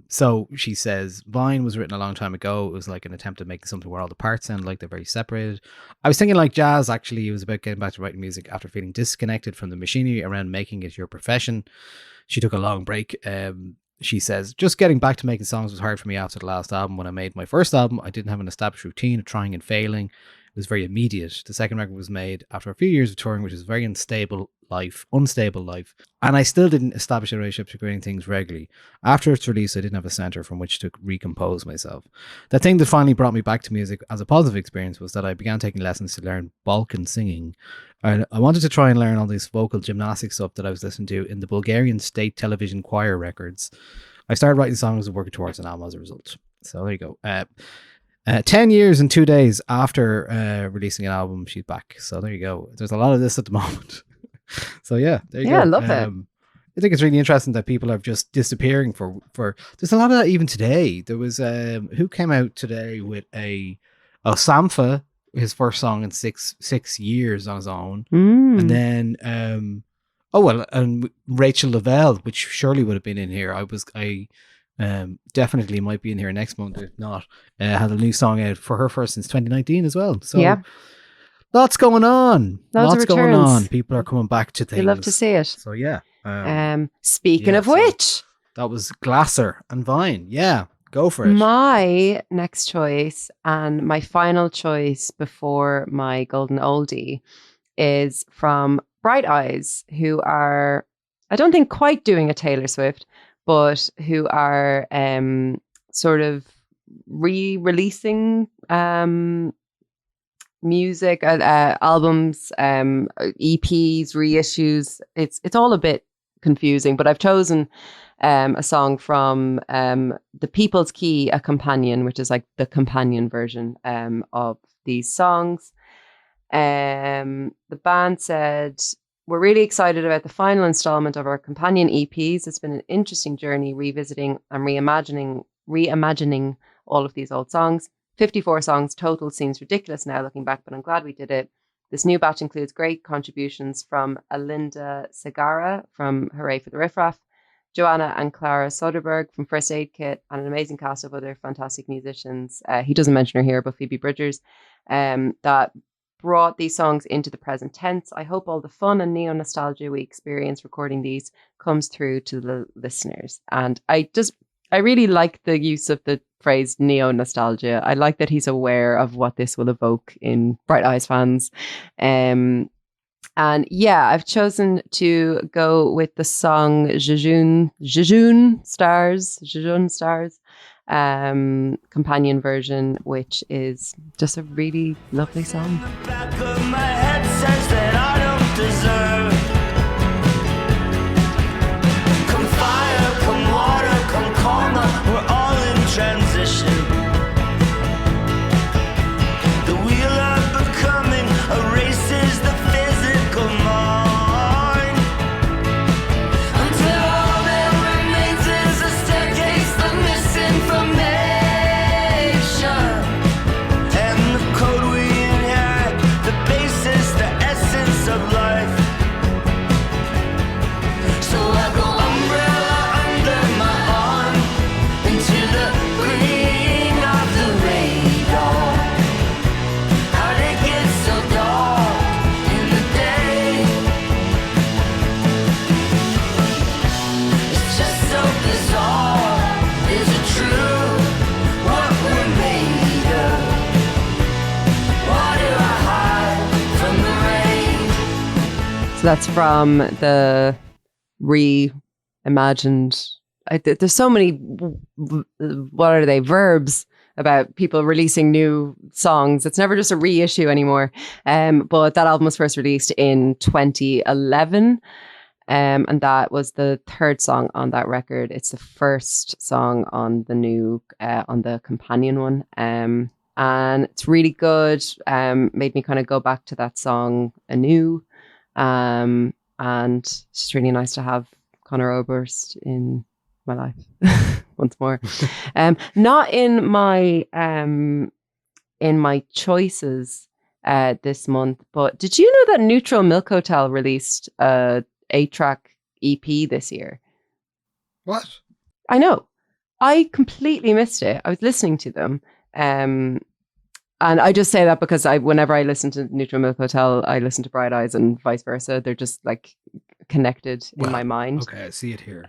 So she says Vine was written a long time ago. It was like an attempt to make something where all the parts sound like they're very separated. I was thinking like jazz. Actually, it was about getting back to writing music after feeling disconnected from the machinery around making it your profession. She took a long break. She says, just getting back to making songs was hard for me after the last album. When I made my first album, I didn't have an established routine of trying and failing. It was very immediate. The second record was made after a few years of touring, which is a very unstable life. And I still didn't establish a relationship to creating things regularly. After its release, I didn't have a center from which to recompose myself. The thing that finally brought me back to music as a positive experience was that I began taking lessons to learn Balkan singing. And I wanted to try and learn all this vocal gymnastics stuff that I was listening to in the Bulgarian state television choir records. I started writing songs and working towards an album as a result. So there you go. 10 years and 2 days after releasing an album, she's back. So there you go. There's a lot of this at the moment. So yeah, there you go. Yeah, I love it. I think it's really interesting that people are just disappearing for there's a lot of that even today. There was who came out today with Sampha, his first song in six years on his own. And then and Rachel Lavelle, which surely would have been in here. I definitely might be in here next month if not. Had a new song out for her first since 2019 as well. So Yeah. lots going on. Lots of going returns. on. People are coming back to things. You love to see it. So yeah. Speaking yeah, of so- which, That was Glasser and Vine. Yeah, go for it. my next choice and my final choice before my golden oldie is from Bright Eyes, who are, I don't think quite doing a Taylor Swift, but who are sort of re-releasing music, albums, EPs, reissues. It's all a bit confusing, but I've chosen a song from The People's Key, A Companion, which is like the companion version of these songs. The band said, we're really excited about the final installment of our companion EPs. It's been an interesting journey revisiting and reimagining all of these old songs. 54 songs total seems ridiculous now looking back, but I'm glad we did it. This new batch includes great contributions from Alinda Segara from Hooray for the Riff Raff, Joanna and Clara Soderberg from First Aid Kit, and an amazing cast of other fantastic musicians. He doesn't mention her here, but Phoebe Bridgers, that brought these songs into the present tense. I hope all the fun and neo-nostalgia we experience recording these comes through to the listeners. And I really like the use of the phrase neo-nostalgia. I like that he's aware of what this will evoke in Bright Eyes fans. And yeah, I've chosen to go with the song Jejune Stars, companion version, which is just a really lovely song. The back of my head says that I don't deserve. Come fire, come water, come karma, we're all in transition. The wheel of becoming erases the physical mind, until all that remains is a staircase of misinformation. And the code we inherit, the basis, the essence of life. So I go umbrella under my arm into the green of the radar. How'd it get so dark in the day? It's just so bizarre. Is it true what we're made of? Why do I hide from the rain? So that's from the reimagined. There's so many, what are they, verbs about people releasing new songs. It's never just a reissue anymore. But that album was first released in 2011. And that was the third song on that record. It's the first song on the new, on the companion one. And it's really good. Made me kind of go back to that song anew. And it's just really nice to have Conor Oberst in my life once more. Not in my choices this month, but did you know that Neutral Milk Hotel released a 8-track EP this year? What? I know. I completely missed it. I was listening to them. And I just say that because whenever I listen to Neutral Milk Hotel, I listen to Bright Eyes and vice versa. They're just like connected in my mind. Okay, I see it here.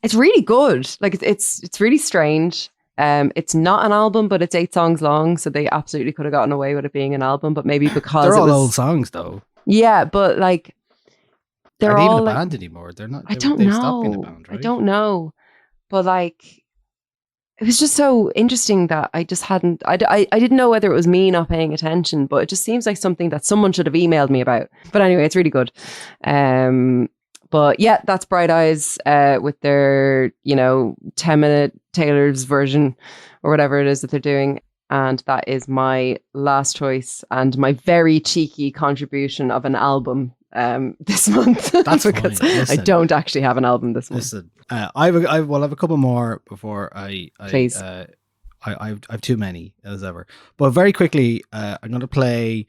It's really good. Like it's really strange. It's not an album, but it's 8 songs long, so they absolutely could have gotten away with it being an album. But maybe because they're all old songs, though. Yeah, but like they're Are they all even a like, band anymore? They're not. I don't they've know. stopped being a band, right? I don't know, but like it was just so interesting that I just hadn't. I didn't know whether it was me not paying attention, but it just seems like something that someone should have emailed me about. But anyway, it's really good. But yeah, that's Bright Eyes with their 10-minute Taylor's version or whatever it is that they're doing. And that is my last choice and my very cheeky contribution of an album this month. That's because fine. Listen, I don't actually have an album this month. Listen, I have a couple more before Please. I have too many as ever. But very quickly, I'm going to play.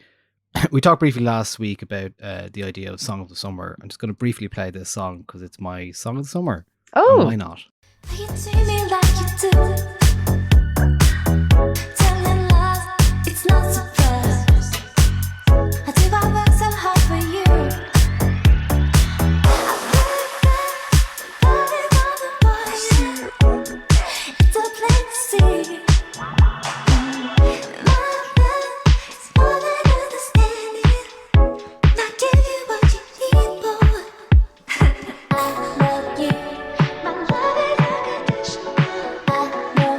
We talked briefly last week about the idea of Song of the Summer. I'm just going to briefly play this song because it's my Song of the Summer. Oh, And why not? You treat me like you do. Telling lies, it's not surprise. I do my work so hard for you. It's a plain to see. My love is more than understanding. Not give you what you need, boy. I love you. My love is unconditional. I know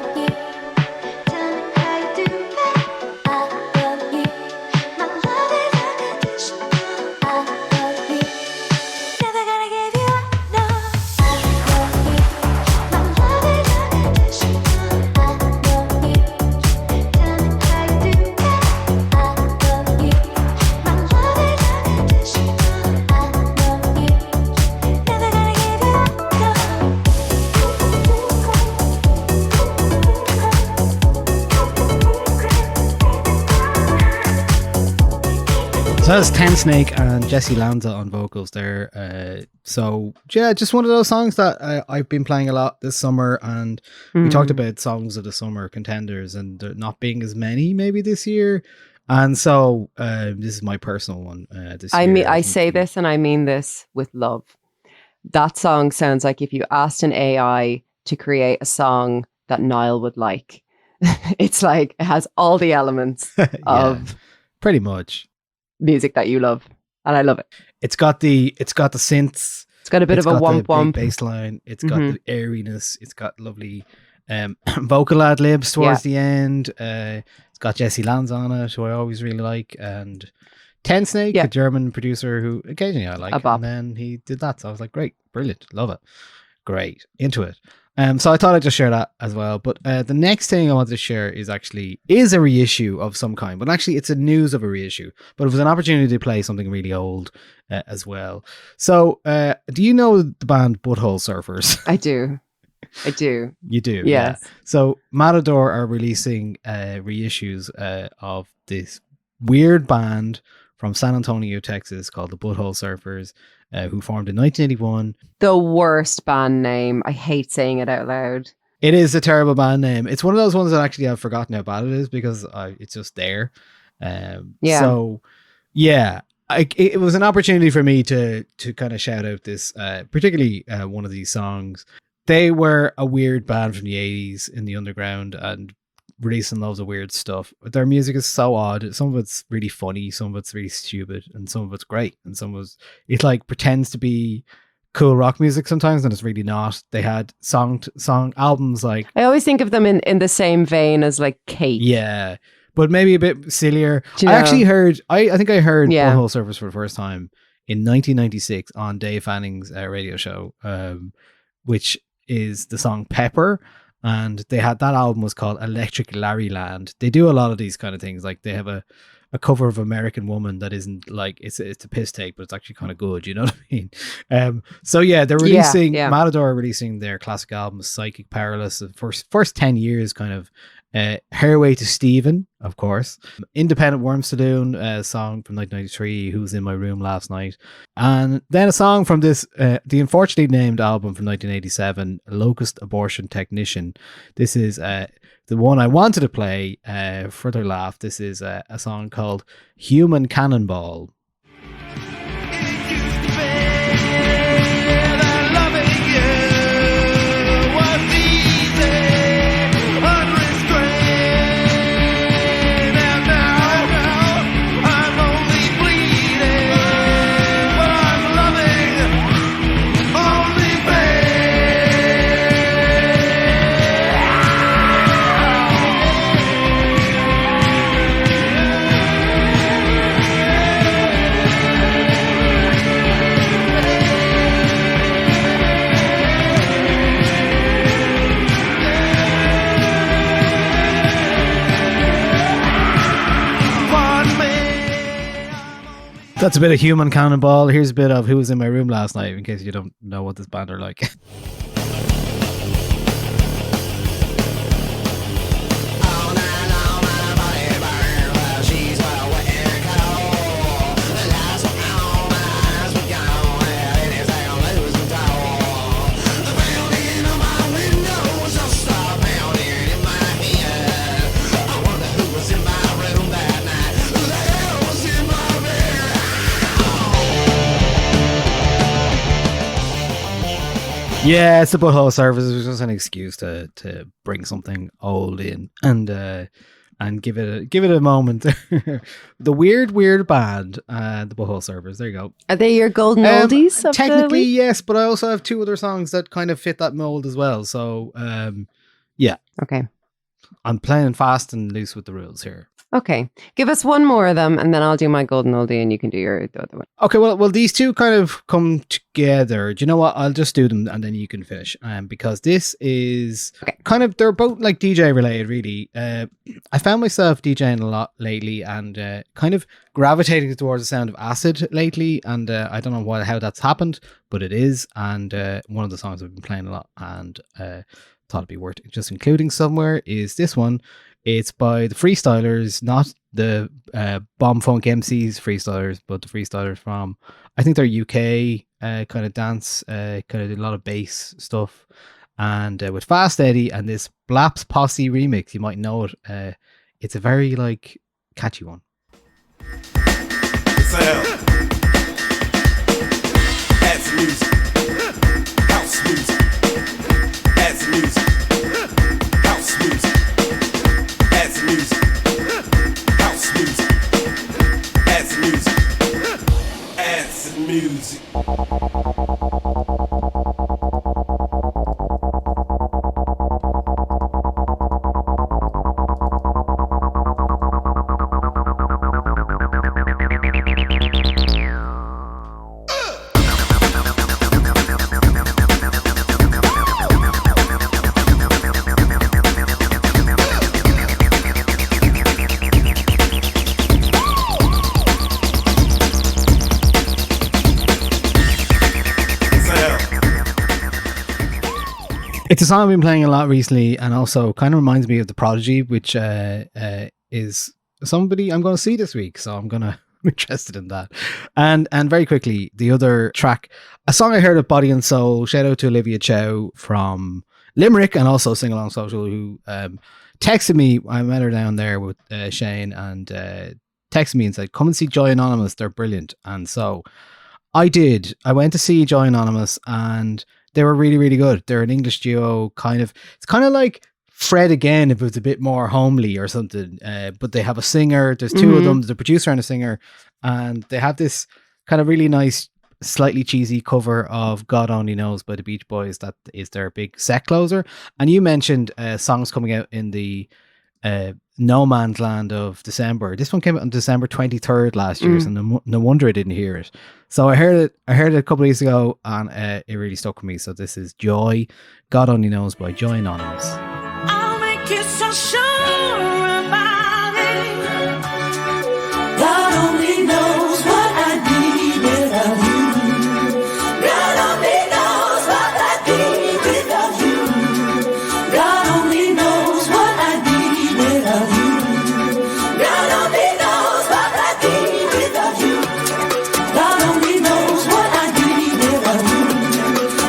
So that's Ten Snake and Jesse Lanza on vocals there. So yeah, just one of those songs that I've been playing a lot this summer, and we talked about songs of the summer contenders and there not being as many maybe this year. And so this is my personal one this year. I say this and I mean this with love. That song sounds like if you asked an AI to create a song that Niall would like. It's like it has all the elements of pretty much music that you love, and I love it. It's got the synths. It's got a bit of a womp womp bass line. It's got the airiness. It's got lovely vocal ad libs towards the end. It's got Jesse Lanza on it, who I always really like, and Ten Snake, a German producer who occasionally I like. And then he did that, so I was like, great, brilliant, love it, great, into it. So I thought I'd just share that as well. But the next thing I wanted to share is a reissue of some kind. But actually, it's a news of a reissue. But it was an opportunity to play something really old as well. So do you know the band Butthole Surfers? I do. You do? Yes. Yeah. So Matador are releasing reissues of this weird band from San Antonio, Texas, called the Butthole Surfers, who formed in 1981. The worst band name. I hate saying it out loud. It is a terrible band name. It's one of those ones that actually I've forgotten how bad it is because it's just there. So, yeah, it was an opportunity for me to kind of shout out this, particularly one of these songs. They were a weird band from the 80s in the underground and releasing loads of weird stuff. Their music is so odd. Some of it's really funny, some of it's really stupid, and some of it's great. And some of it like pretends to be cool rock music sometimes, and it's really not. They had song albums like, I always think of them in the same vein as like Cake. Yeah, but maybe a bit sillier. You know? I actually heard, I think I heard Butthole Surfers for the first time in 1996 on Dave Fanning's radio show, which is the song Pepper. And they had, that album was called Electric Larry Land. They do a lot of these kind of things. Like they have a cover of American Woman that isn't like, it's a piss take, but it's actually kind of good. You know what I mean? So yeah, they're releasing, Matador are releasing their classic album, Psychic Powerless, the first 10 years kind of. Hairway to Stephen, of course. Independent Worm Saloon, a song from 1993, Who's in My Room Last Night. And then a song from this, the unfortunately named album from 1987, Locust Abortion Technician. This is the one I wanted to play for their laugh. This is a song called Human Cannonball. That's a bit of Human Cannonball. Here's a bit of Who Was in My Room Last Night, in case you don't know what this band are like. Yeah, it's the Butthole Surfers. It was just an excuse to bring something old in and give it a moment. The weird band, the Butthole Surfers. There you go. Are they your golden oldies? Of technically, the week? yes, but I also have two other songs that kind of fit that mold as well. So, yeah. Okay. I'm playing fast and loose with the rules here. Okay. Give us one more of them, and then I'll do my golden oldie, and you can do the other one. Okay, well, these two kind of come together. Do you know what? I'll just do them, and then you can finish. Because this is kind of, they're both like DJ related, really. I found myself DJing a lot lately, and kind of gravitating towards the sound of acid lately. And I don't know how that's happened, but it is. And one of the songs I've been playing a lot, and thought it'd be worth just including somewhere, is this one. It's by the Freestylers, not the Bomb Funk MCs Freestylers, but the Freestylers from, I think they're UK kind of dance, kind of do a lot of bass stuff. And with Fast Eddie and this Blaps Posse remix, you might know it. It's a very like catchy one. Sound. Add some music. House music. Add some music. House music. Add some music. House music. Add some music. Add some music. It's a song I've been playing a lot recently, and also kind of reminds me of The Prodigy, which is somebody I'm going to see this week, so I'm interested in that. And very quickly, the other track, a song I heard at Body and Soul. Shout out to Olivia Chow from Limerick and also Sing Along Social, who texted me. I met her down there with Shane, and texted me and said, "Come and see Joy Anonymous. They're brilliant." And so I did. I went to see Joy Anonymous, and they were really, really good. They're an English duo, it's kind of like Fred again, if it was a bit more homely or something. But they have a singer. There's two of them. There's a producer and a singer. And they have this kind of really nice, slightly cheesy cover of God Only Knows by the Beach Boys. That is their big set closer. And you mentioned songs coming out in the no man's land of December. This one came out on December 23rd last year, so no wonder I didn't hear it. So I heard it a couple of weeks ago, and it really stuck with me. So this is Joy, God Only Knows by Joy Anonymous. I'll make you so sure about it. God only knows what I need without you. God only knows what I need without you. God only knows what I need without you. God only knows what I need without you. God only knows what I need without you.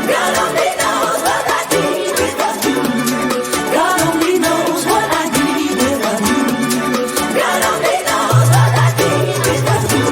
God only knows what I need without you. God only knows what I need without you. God only knows what I need without you.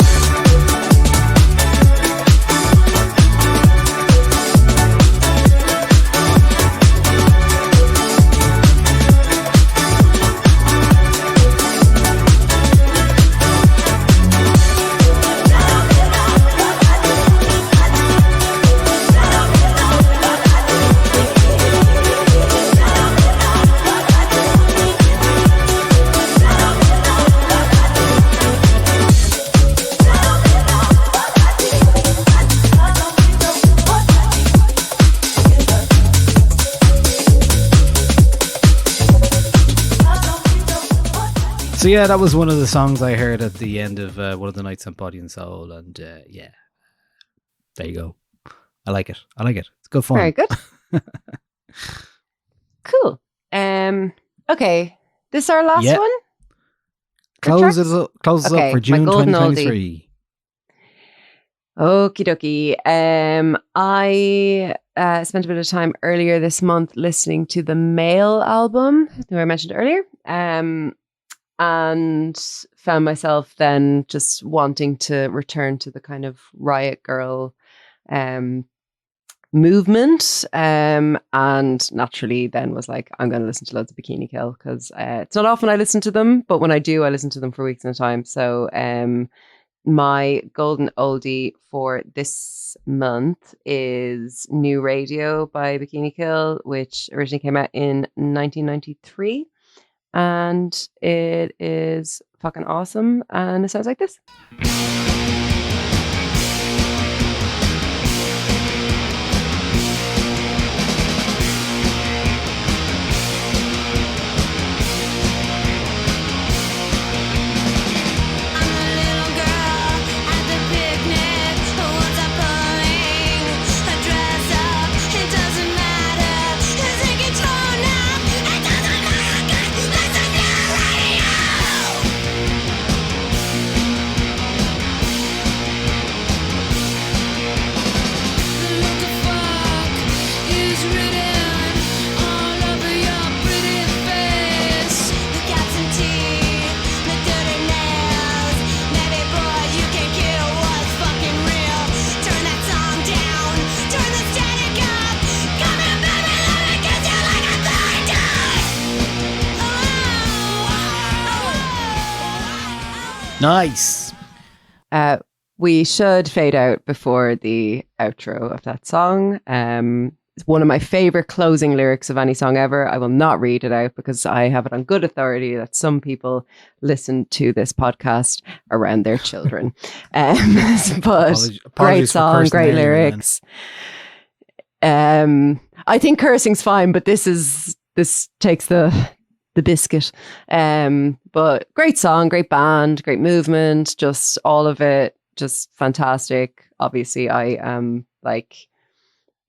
So yeah, that was one of the songs I heard at the end of one of the nights on Body and Soul, and yeah, there you go. I like it. It's good fun. Very good. Cool. Okay. This is our last Yeah. one? Close it up Okay, for my June golden 2023. Okie dokie. I spent a bit of time earlier this month listening to the Male album, who I mentioned earlier, and found myself then just wanting to return to the kind of Riot Girl movement, and naturally then was like, I'm going to listen to loads of Bikini Kill, because it's not often I listen to them, but when I do, I listen to them for weeks at a time. So my golden oldie for this month is New Radio by Bikini Kill, which originally came out in 1993, and it is fucking awesome, and it sounds like this. It doesn't matter, 'cause it gets torn up. It doesn't matter, listen now. Nice. We should fade out before the outro of that song. It's one of my favorite closing lyrics of any song ever. I will not read it out because I have it on good authority that some people listen to this podcast around their children. But Apologies great for song, cursing great there, lyrics. I think cursing's fine, but this takes the biscuit. But great song, great band, great movement, just all of it, just fantastic. Obviously, I am like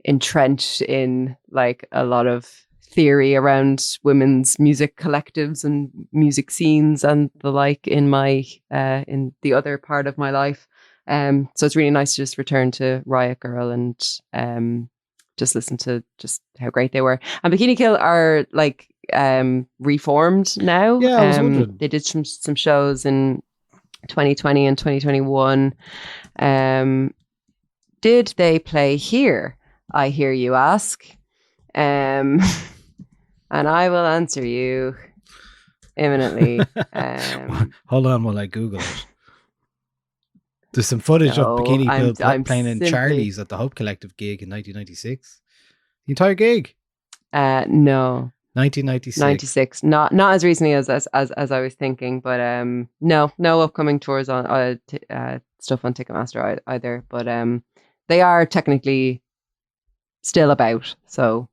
entrenched in like a lot of theory around women's music collectives and music scenes and the like in my in the other part of my life. So it's really nice to just return to Riot Girl and just listen to just how great they were. And Bikini Kill are like reformed now. Yeah, I was wondering. They did some shows in 2020 and 2021. Did they play here? I hear you ask. And I will answer you imminently. Hold on while I Google it. There's some footage of Bikini Kill playing in Charlie's at the Hope Collective gig in 1996. The entire gig? No. 1996. 96. Not as recently as I was thinking, but no upcoming tours on stuff on Ticketmaster either. But they are technically still about. So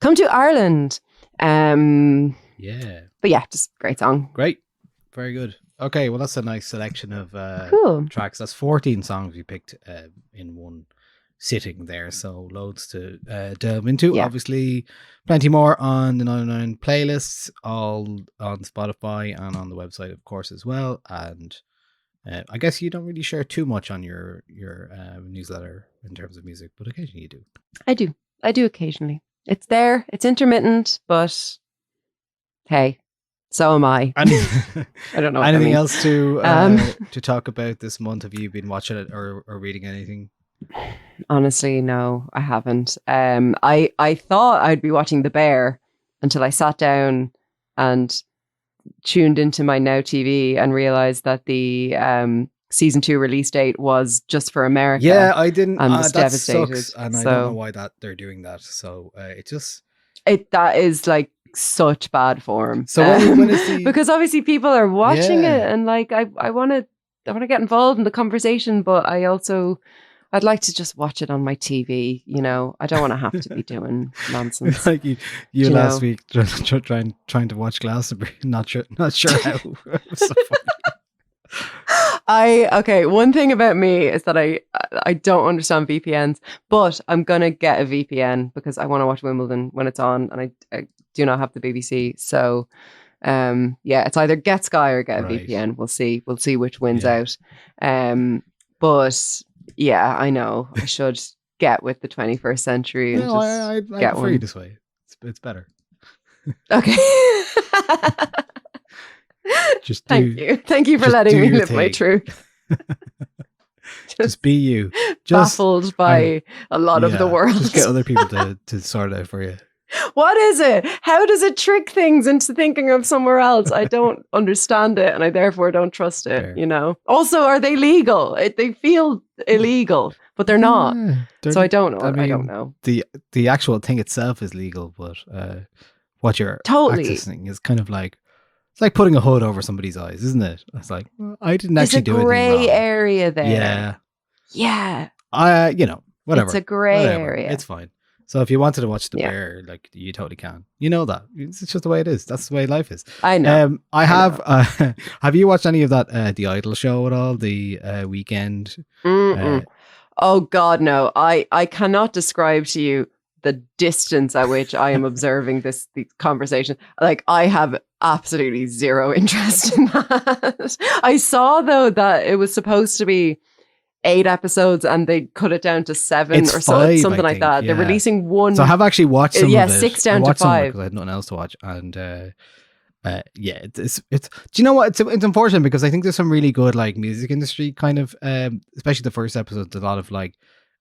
come to Ireland. Yeah. But yeah, just great song. Great. Very good. Okay, well, that's a nice selection of Cool. tracks. That's 14 songs we picked in one sitting there, so loads to delve into. Yeah. Obviously, plenty more on the 909 playlists, all on Spotify and on the website, of course, as well. And I guess you don't really share too much on your newsletter in terms of music, but occasionally you do. I do occasionally. It's there. It's intermittent, but hey, so am I. I don't know. Anything else to talk about this month? Have you been watching it or reading anything? Honestly, no, I haven't. I thought I'd be watching The Bear until I sat down and tuned into my Now TV and realized that the season 2 release date was just for America. Yeah, I didn't. And was that devastated. sucks, and I don't know why they're doing that. So that is like such bad form. So when is the... because obviously people are watching Yeah. it, and like I want to get involved in the conversation, but I'd like to just watch it on my TV. You know, I don't want to have to be doing nonsense. Like you last week trying to watch Glastonbury, not sure how. So Okay, one thing about me is that I don't understand VPNs, but I'm gonna get a VPN because I want to watch Wimbledon when it's on, and I do not have the BBC. So yeah, it's either get Sky or get a Right. VPN. We'll see which wins Yeah. out. But yeah, I know I should get with the 21st century and no, just I get prefer one. you this way. It's better. Okay. Just Thank you for just letting do me your live my thing. truth. just be you. Baffled by a lot of the Yeah, world. Just get other people to sort it out for you. What is it? How does it trick things into thinking of somewhere else? I don't understand it, and I therefore don't trust it. Fair. You know. Also, are they legal? They feel illegal, but they're not. Yeah, So I don't know. I mean, don't know. The actual thing itself is legal, but what you're Totally. accessing is kind of like, it's like putting a hood over somebody's eyes, isn't it? It's like, well, I didn't There's actually a do anything gray wrong. area there. Yeah, Yeah. Whatever. It's a gray Whatever. area. It's fine. So if you wanted to watch The Yeah. Bear, like, you totally can. You know that. It's just the way it is. That's the way life is. I know. I have. Have you watched any of that The Idol show at all? The weekend. Mm-mm. Oh God, no! I cannot describe to you the distance at which I am observing the conversation. Like, I have absolutely zero interest in that. I saw though that it was supposed to be 8 episodes and they cut it down to 7 It's or 5, something I like think, that. They're yeah. releasing one. So I have actually watched some yeah, of it. 6 down I to watched some of it 5. because I had nothing else to watch. And yeah, it's. Do you know what? It's unfortunate because I think there's some really good like music industry kind of, especially the first episode. A lot of like,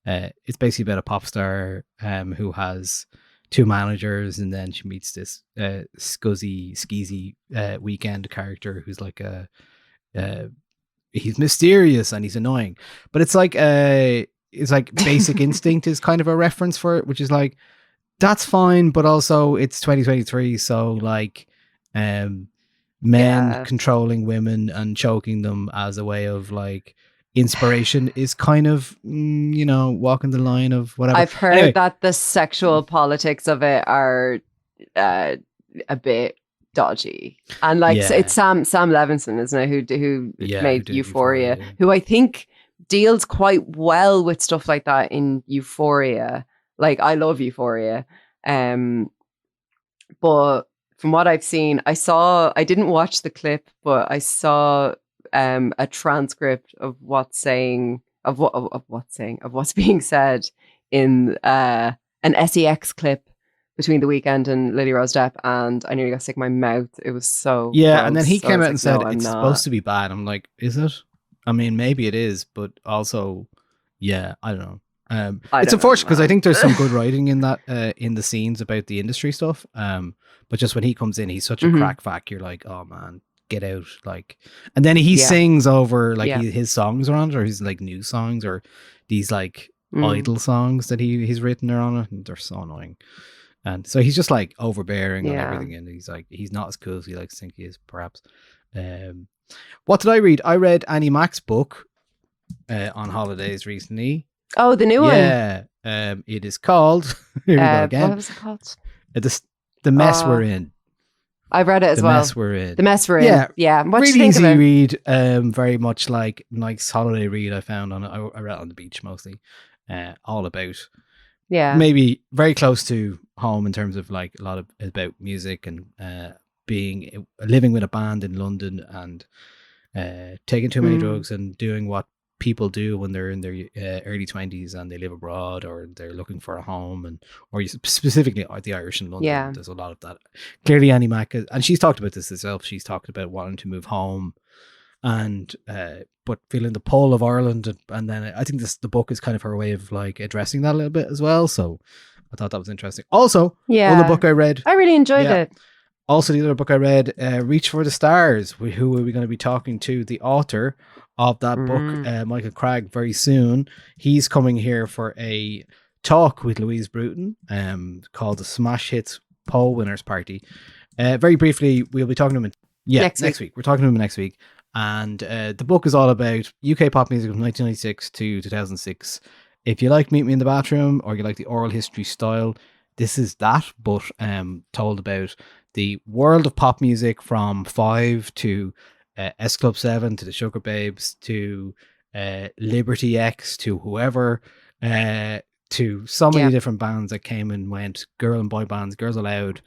it's basically about a pop star who has 2 managers, and then she meets this skeezy weekend character who's like he's mysterious and he's annoying. But it's like Basic Instinct is kind of a reference for it, which is like, that's fine, but also it's 2023, so like men controlling women and choking them as a way of like inspiration is kind of walking the line of whatever. I've heard that the sexual politics of it are a bit dodgy, and like it's Sam Levinson, isn't it, who made Euphoria, who I think deals quite well with stuff like that in Euphoria. Like, I love Euphoria, but from what I've seen, I didn't watch the clip, but I saw a transcript of what's being said in an SEX clip between The Weeknd and Lily Rose Depp, and I nearly got sick in my mouth. It was so gross. And then he came out and said it's supposed to be bad. I'm like, is it? I mean, maybe it is, but also, I don't know. It's unfortunate because I think there's some good writing in that in the scenes about the industry stuff. But just when he comes in, he's such a crackback. You're like, oh man, get out! Like, and then he sings over like his songs are on it, or his like new songs, or these like idol songs that he's written are on it, and they're so annoying. And so he's just like overbearing on everything, and he's like, he's not as cool as he likes to think he is, perhaps. What did I read? I read Annie Mac's book on holidays recently. Oh, the new one. Yeah. It is called, here we go again. What was it called? The Mess We're In. I read it as well. The Mess We're In. The Mess We're In. Yeah. What really do you think easy of it? read. Very much like nice holiday read I found on it. I read it on the beach mostly. All about maybe very close to home in terms of like a lot of about music and living with a band in London and taking too many drugs and doing what people do when they're in their early 20s and they live abroad or they're looking for a home, or specifically the Irish in London. There's a lot of that. Clearly Annie Mac, and she's talked about this herself, she's talked about wanting to move home and but feeling the pull of Ireland, and then I think the book is kind of her way of like addressing that a little bit as well, so I thought that was interesting. Also, another book I read, I really enjoyed it. Also, the other book I read, Reach for the Stars, who are we going to be talking to? The author of that book, Michael Cragg, very soon. He's coming here for a talk with Louise Bruton called the Smash Hits Poll Winners Party. Very briefly, we'll be talking to him next week. We're talking to him next week. And the book is all about UK pop music from 1996 to 2006. If you like Meet Me in the Bathroom or you like the oral history style, this is that, but told about the world of pop music from Five to S Club 7 to the Sugar Babes to Liberty X to whoever, to so many different bands that came and went, girl and boy bands, Girls Aloud,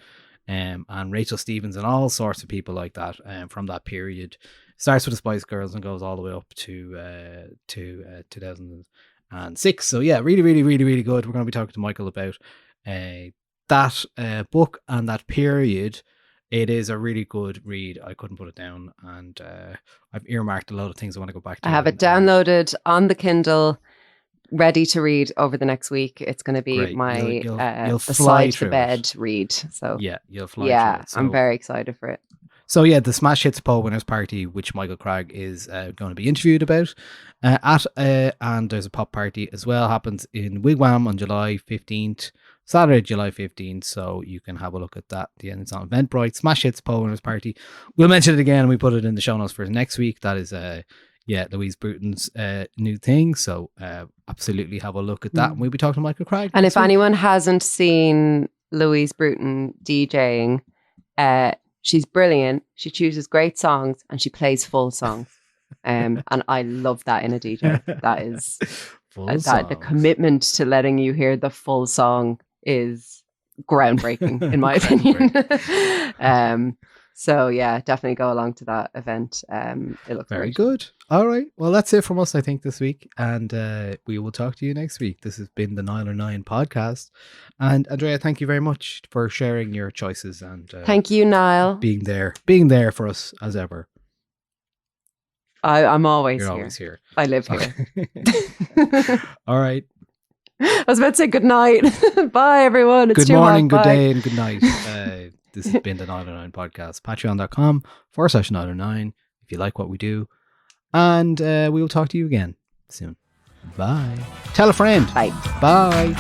and Rachel Stevens and all sorts of people like that from that period. Starts with the Spice Girls and goes all the way up to 2006. So yeah, really, really, really, really good. We're going to be talking to Michael about that book and that period. It is a really good read. I couldn't put it down, and I've earmarked a lot of things I want to go back to. I have it downloaded on the Kindle, ready to read over the next week. It's going to be my you'll beside the bed read. So you'll fly through it. So, I'm very excited for it. So yeah, the Smash Hits Poll Winners Party, which Michael Cragg is going to be interviewed about and there's a pop party as well, happens in Wigwam on July 15th. Saturday, July 15th, so you can have a look at that. The end, it's on Eventbrite. Smash Hits Poll Winners Party. We'll mention it again. We put it in the show notes for next week. That is, Louise Bruton's new thing. So absolutely have a look at that. And we'll be talking to Michael Cragg. And if anyone hasn't seen Louise Bruton DJing, she's brilliant. She chooses great songs and she plays full songs. And I love that in a DJ. That is the commitment to letting you hear the full song is groundbreaking in my opinion. So yeah, definitely go along to that event. It looks very good. All right, well that's it from us I think this week, and we will talk to you next week. This has been the Niall and Andrea podcast, and Andrea, thank you very much for sharing your choices, and thank you, Niall, being there for us as ever. I'm always You're here. Always here. I live here. All right. I was about to say good night. Bye, everyone. It's good morning, good Bye. day, and good night. This has been the Niall and Andrea podcast. Patreon.com/Niall and Andrea. If you like what we do, And we will talk to you again soon. Bye. Tell a friend. Bye. Bye.